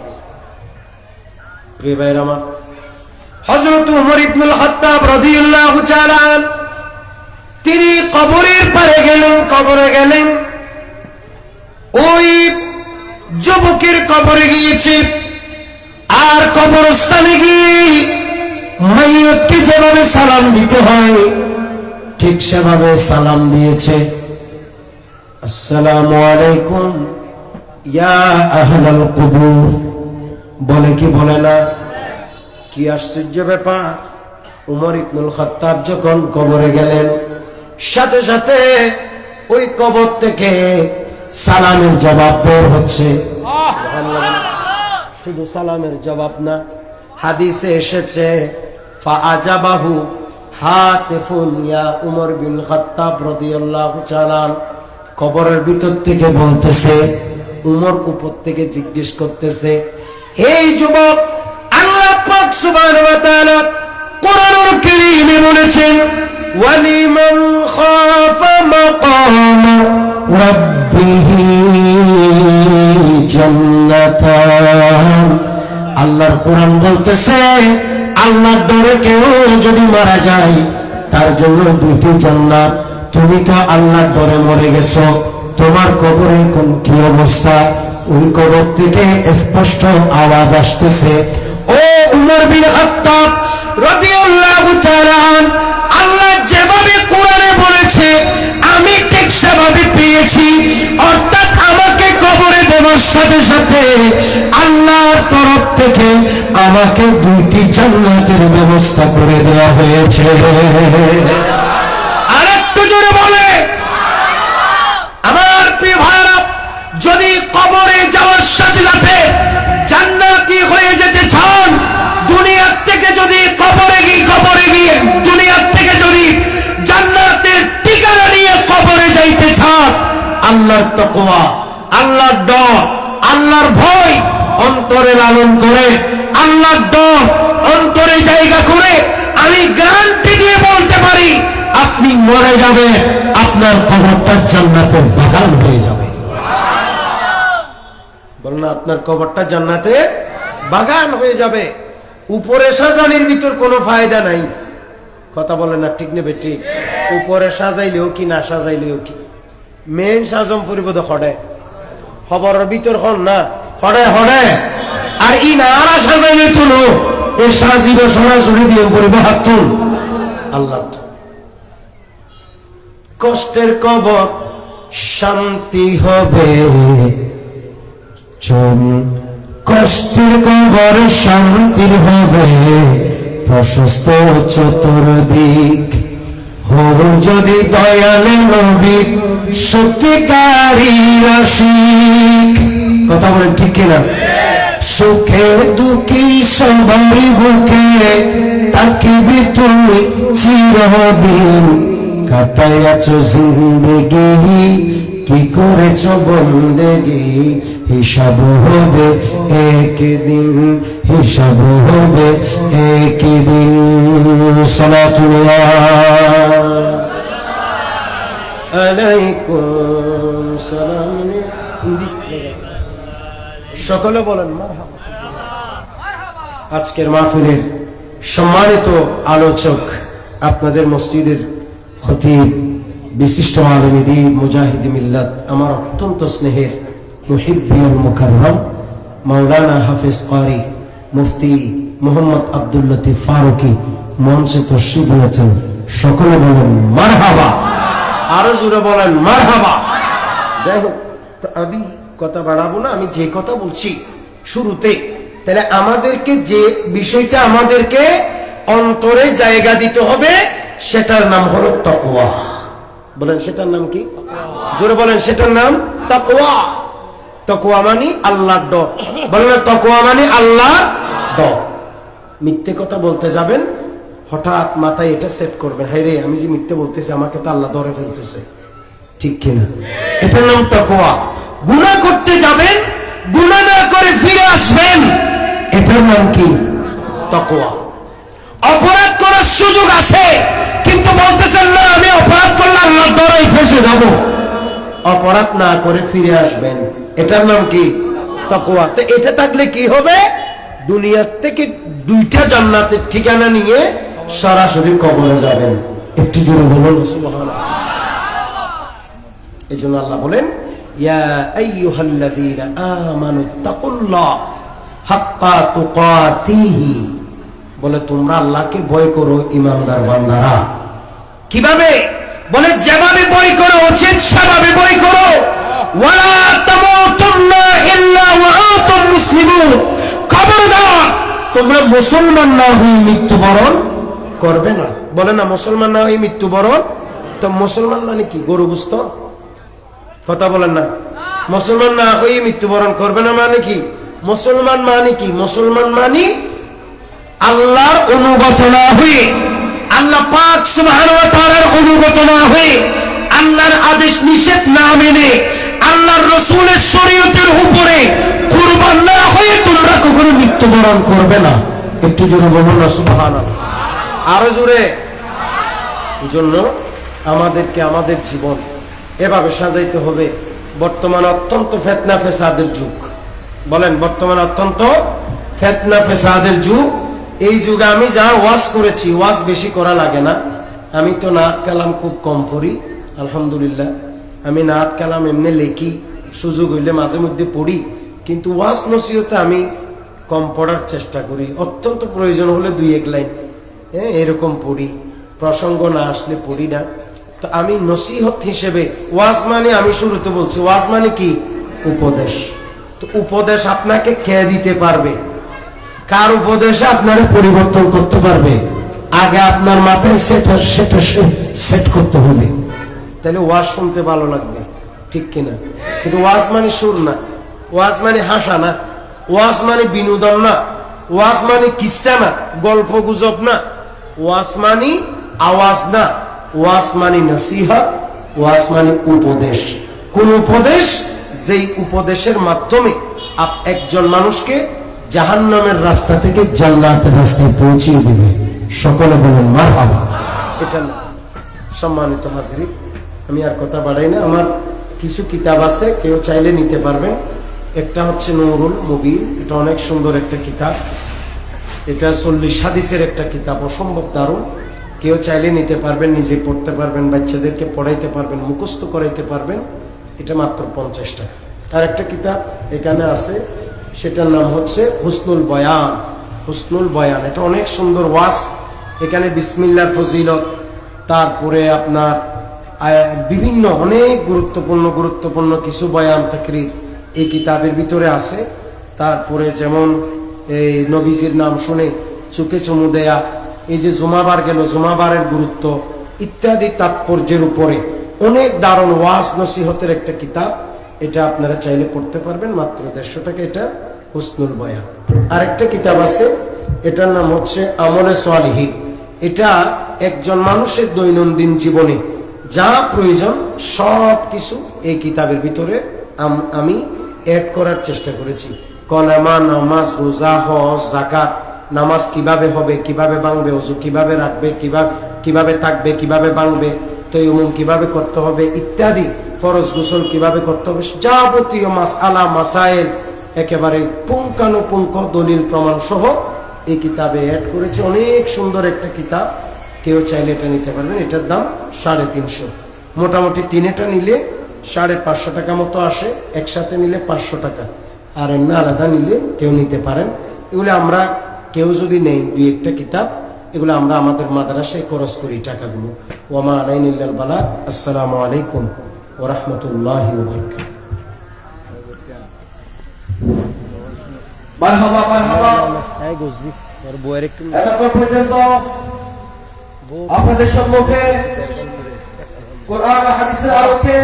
প্রিয় ভাইরা আমার, হযরত উমর ইবনুল খাত্তাব রাদিয়াল্লাহু তাআলা তিনি কবরের পারে গেলেন, কবরে গেলেন। ওই যুবকের কবরে গিয়েছে, আর কবরস্থানে গিয়ে মাইয়তকে যেভাবে সালাম দিতে হয় ঠিক সেভাবে সালাম দিয়েছে। আসসালামু আলাইকুম ইয়া আহলাল কুবুর, বলে কি বলে না? কি আশ্চর্য ব্যাপার! উমর ইবনুল খাত্তাব যখন কবরে গেলেন, সাথে সাথে ওই কবর থেকে সালামের জবাব বের হচ্ছে। শুধু সালামের জবাব না, হাদিসে এসেছে ফাআজাবাহু হাতিফুন ইয়া উমর বিন খাত্তাব রাদিয়াল্লাহু তাআলা। কবরের ভিতর থেকে বলতেছে, উমর উপর থেকে জিজ্ঞেস করতেছে, হে যুবক, আল্লাহ পাক সুবহানাহু ওয়া তাআলা কোরআনুল কারীমে বলেছেন ওয়ালিমান খাফা মাকাম রাব্বিহি জান্নাতান। আল্লাহর কোরআন বলতেছে আল্লাহর ডরে কেউ যদি মারা যায় তার জন্য দুইটি জান্নাত। তুমি তো আল্লাহর ডরে মরে গেছো, তোমার কবরে কোন কি অবস্থা? ওই কবর থেকে স্পষ্ট আওয়াজ আসতেছে, ও উমর বিন খাত্তাব রাদিয়াল্লাহু তাআলা, আল্লাহ যেভাবে কোরআনে বলেছে আমি ঠিক সেভাবে পেয়েছি। অর্থাৎ আমাকে কবরে দেওয়ার সাথে সাথে আল্লাহর তরফ থেকে আমাকে দুইটি জান্নাতের ব্যবস্থা করে দেওয়া হয়েছে। আরেকটু জোরে বলে আমার প্রিয় ভাইরা, যদি কবরে যাওয়ার সাথে সাথে জান্নাতি হয়ে যেতে চান, দুনিয়ার থেকে যদি কবরে গিয়ে দুনিয়ার থেকে যদি জান্নাতের ঠিকানা নিয়ে কবরে যাইতে চান, আল্লাহর তাকওয়া, আল্লাহর ডর, আল্লাহর ভয় অন্তরে লালন করে, আল্লাহর ডর অন্তরে জায়গা করে আমি গ্যারান্টি দিয়ে বলতে পারি আপনি মরে যাবে, আপনার কবরটা জান্নাতের বাগান হয়ে যাবে। বলুন, আপনার কবরটা জান্নাতের বাগান হয়ে যাবে। উপরে সাজানির ভিতর কোনো ফায়দা নাই। কথা বলেন না, ঠিক নেবে? ঠিক। উপরে সাজাইলেও কি না সাজাইলেও কি, মেন সাজম পরিবদ হডে খবরের ভিতর হন না হডে হডে। আর ই না আর সাজাইলে তুলো এ সাজিব সরাসরি দিয়ে পরিব হাত তুল। আল্লাহ কষ্টের কবর শান্তি হবে, কষ্টের কবর শান্তির হবে, প্রশস্ত চতুর্দিক। হো যদি দয়ালে নবী সত্যিকারী আশিক। কথা বলেন ঠিক কিনা? সুখে দুঃখী সবারই বুকে তাকিবি তুমি চিরদিন। কাটাইয়াছ জিন্দেগি কি করেছ বন্দেগি, হিসাব হবে একদিন, হিসাব হবে একদিন। সালাতুল্লাহ আলাইকুম সালাম। সকলে বলেন মারহাবা। আজকের মাহফিলের সম্মানিত আলোচক, আপনাদের মসজিদের খতিব, বিশিষ্ট আলেমে দ্বীন, মুজাহিদে মিল্লাত, আমার অত্যন্ত স্নেহের মুহিব্বুল মুকাররম মাওলানা হাফেজ কারি মুফতি মোহাম্মদ আব্দুল লতিফ ফারুকী মঞ্চে তশরিফ এনেছেন। সকলে বলেন মারহাবা। আরো জোরে বলেন মারহাবা। যাই হোক, আমি কথা বাড়াবো না, আমি যে কথা বলছি শুরুতে, তাহলে আমাদেরকে যে বিষয়টা আমাদেরকে অন্তরে জায়গা দিতে হবে সেটার নাম হলো তাকওয়া। বলেন সেটার নাম কি? জোরে বলেন সেটার নাম তাকওয়া। তাকওয়া মানে আল্লাহর ডর। বলেন তাকওয়া মানে আল্লাহর ডর। মিথ্যে কথা বলতে যাবেন, হঠাৎ মাথায় এটা সেট করবেন, হায় রে আমি যে মিথ্যে বলতেছি আমাকে তো আল্লাহ ধরে ফেলতেছে, ঠিক কিনা? এটার নাম তাকওয়া। গুনাহ করতে যাবেন, গুনাহ না করে ফিরে আসবেন, এটার নাম কি? তাকওয়া। অপরাধ করার সুযোগ আছে কিন্তু বলতেছেন না আমি অপরাধ করলে আল্লাহর ডরে ফেসে যাব, অপরাধ না করে ফিরে আসবেন, এটার নাম কি? তাকওয়া। তো এটা থাকলে কি হবে? দুনিয়ার থেকে দুইটা জান্নাতের ঠিকানা নিয়ে সরাসরি কবরে যাবেন। একটু জোরে বলুন সুবহানাল্লাহ। এজন্য আল্লাহ বলেন ইয়া আইয়ুহাল্লাযীনা আমানু তাকুল্লাহ হাক্কা তুকাতিহি বলে তোমরা আল্লাহকে ভয় করো ইমানদার বান্দারা। কিভাবে? বলে যেভাবে ভয় করা উচিত সেভাবে ভয় করো। ওয়ালা তামুতুন্না ইল্লা ওয়া আনতুম মুসলিমুন, খবরদার তোমরা মুসলমান না হয়ে মৃত্যুবরণ করবে না। বলে না মুসলমান না হয়ে মৃত্যুবরণ, তো মুসলমান মানে কি? গরু বুঝত কথা বলেন না। মুসলমান না হয়ে মৃত্যুবরণ করবে না মানে কি? মুসলমান মানে কি? মুসলমান মানে আল্লাহর অনুগত না হয়ে, আল্লাহ পাক সুবহানাহু ওয়া তাআলার অনুগত না হয়ে, আল্লাহর আদেশ নিষেধ না মেনে, আল্লাহর রাসূলের শরীয়তের উপরে কুরবান না হয়ে তোমরা কখনো মৃত্যুবরণ করবে না। একটু জোরে বলুন না সুবহানাল্লাহ, আরো জোরে। এই জন্য আমাদেরকে আমাদের জীবন এভাবে সাজাইতে হবে। বর্তমান অত্যন্ত ফিতনা ফেসাদের যুগ। বলেন বর্তমান অত্যন্ত ফিতনা ফেসাদের যুগ। এই যুগে আমি যা ওয়াজ করেছি, ওয়াজ বেশি করা লাগে না। আমি তো নাত কালাম খুব কম পড়ি, আলহামদুলিল্লাহ। আমি নাত কালাম এমনি লেখি, সুযোগ হইলে মাঝে মধ্যে পড়ি, কিন্তু ওয়াজ নসিহতে আমি কম পড়ার চেষ্টা করি। অত্যন্ত প্রয়োজন হলে 2-1 লাইন এরকম পড়ি, প্রসঙ্গ না আসলে পড়ি না। তো আমি নসিহত হিসেবে, ওয়াজ মানে আমি শুরুতে বলছি, ওয়াজ মানে কি? উপদেশ। তো উপদেশ আপনাকে খেয়ে দিতে পারবে, কার উপদেশে আপনারা পরিবর্তন করতে পারবে? আগে আপনার মাথায় সেটা সেট করতে হবে, তাহলে ওয়াজ শুনতে ভালো লাগবে, ঠিক কিনা? কিন্তু ওয়াজ মানে সুর না, ওয়াজ মানে হাসা না, ওয়াজ মানে বিনোদন না, ওয়াজ মানে কিস্সা না, গল্প গুজব না, ওয়াজ মানে আওয়াজ না, ওয়াজ মানে নসিহত, ওয়াজ মানে উপদেশ। কোন উপদেশ? যেই উপদেশের মাধ্যমে একজন মানুষকে জাহান্নামের রাস্তা থেকে জান্নাতের রাস্তায় পৌঁছিয়ে দিবে। সকলে বলেন মারহাবা। এটা না। সম্মানিত হাজিরিন, আমি আর কথা বাড়াই না। আমার কিছু কিতাব আছে, কেউ চাইলে নিতে পারবেন। একটা হচ্ছে নুরুল মুবিন, এটা অনেক সুন্দর একটা কিতাব। এটা 40 হাদিসের একটা কিতাব, অসম্ভব দারুণ। কেউ চাইলে নিতে পারবেন, নিজে পড়তে পারবেন, বাচ্চাদেরকে পড়াইতে পারবেন, মুখস্থ করাইতে পারবেন। এটা মাত্র 50 টাকা। আর একটা কিতাব এখানে আছে, সেটার নাম হচ্ছে হুসনুল বয়ান। হুসনুল বয়ান এটা অনেক সুন্দর ওয়াজ। এখানে বিসমিল্লাহর ফজিলত, তারপরে আপনার বিভিন্ন অনেক গুরুত্বপূর্ণ কিছু বয়ান তাকরীর এই কিতাবের ভিতরে আছে। তারপরে যেমন এই নবীজির নাম শুনে চোখে চুমু দেয়া, এই যে জুমাবার গেল, জুমাবারের গুরুত্ব ইত্যাদি তাৎপর্যের উপরে অনেক দারুণ ওয়াজ নসিহতের একটা কিতাব। এটা আপনারা চাইলে পড়তে পারবেন, মাত্র 150 টাকা। এটা হুসনুল বয়ান। আরেকটা কিতাব আছে, এটার নাম হচ্ছে আমলে সালিহিন। এটা একজন মানুষের দৈনন্দিন জীবনে যা প্রয়োজন সব কিছু এই কিতাবের ভিতরে আমি অ্যাড করার চেষ্টা করেছি। কলেমা, নামাজ, রোজা, হজ, যাকাত, নামাজ কিভাবে হবে, কিভাবে ভাঙবে, ওযু কিভাবে রাখবে, কিভাবে থাকবে, কিভাবে ভাঙবে, তায়াম্মুম কিভাবে করতে হবে ইত্যাদি, ফরজ গোসল কিভাবে করতে হবে, যাবতীয় মাসআলা মাসাইল একেবারে পুঙ্খানুপুঙ্খ দলিল প্রমাণ সহ এই কিতাবে অ্যাড করেছে। অনেক সুন্দর একটা কিতাব, কেউ চাইলে এটা নিতে পারবেন। এটার দাম 350। মোটামুটি 3টা নিলে 550 টাকা মতো আসে, একসাথে নিলে 500 টাকা, আর এমনি আলাদা নিলে কেউ নিতে পারেন। এগুলো আমরা কেউ যদি নেই 2-1টা কিতাব, এগুলো আমরা আমাদের মাদ্রাসায় খরচ করি টাকাগুলো। ওয়া মা আলাইনা ইল্লাল বালাগ। আসসালামু আলাইকুম ওয়া রাহমাতুল্লাহি ওয়া বারাকাতুহু। মারহাবা মারহাবা। এই গজি আর বইয়ের একটু এতক্ষণ পর্যন্ত আপনাদের সম্মুখে কোরআন ও হাদিসের আলোকে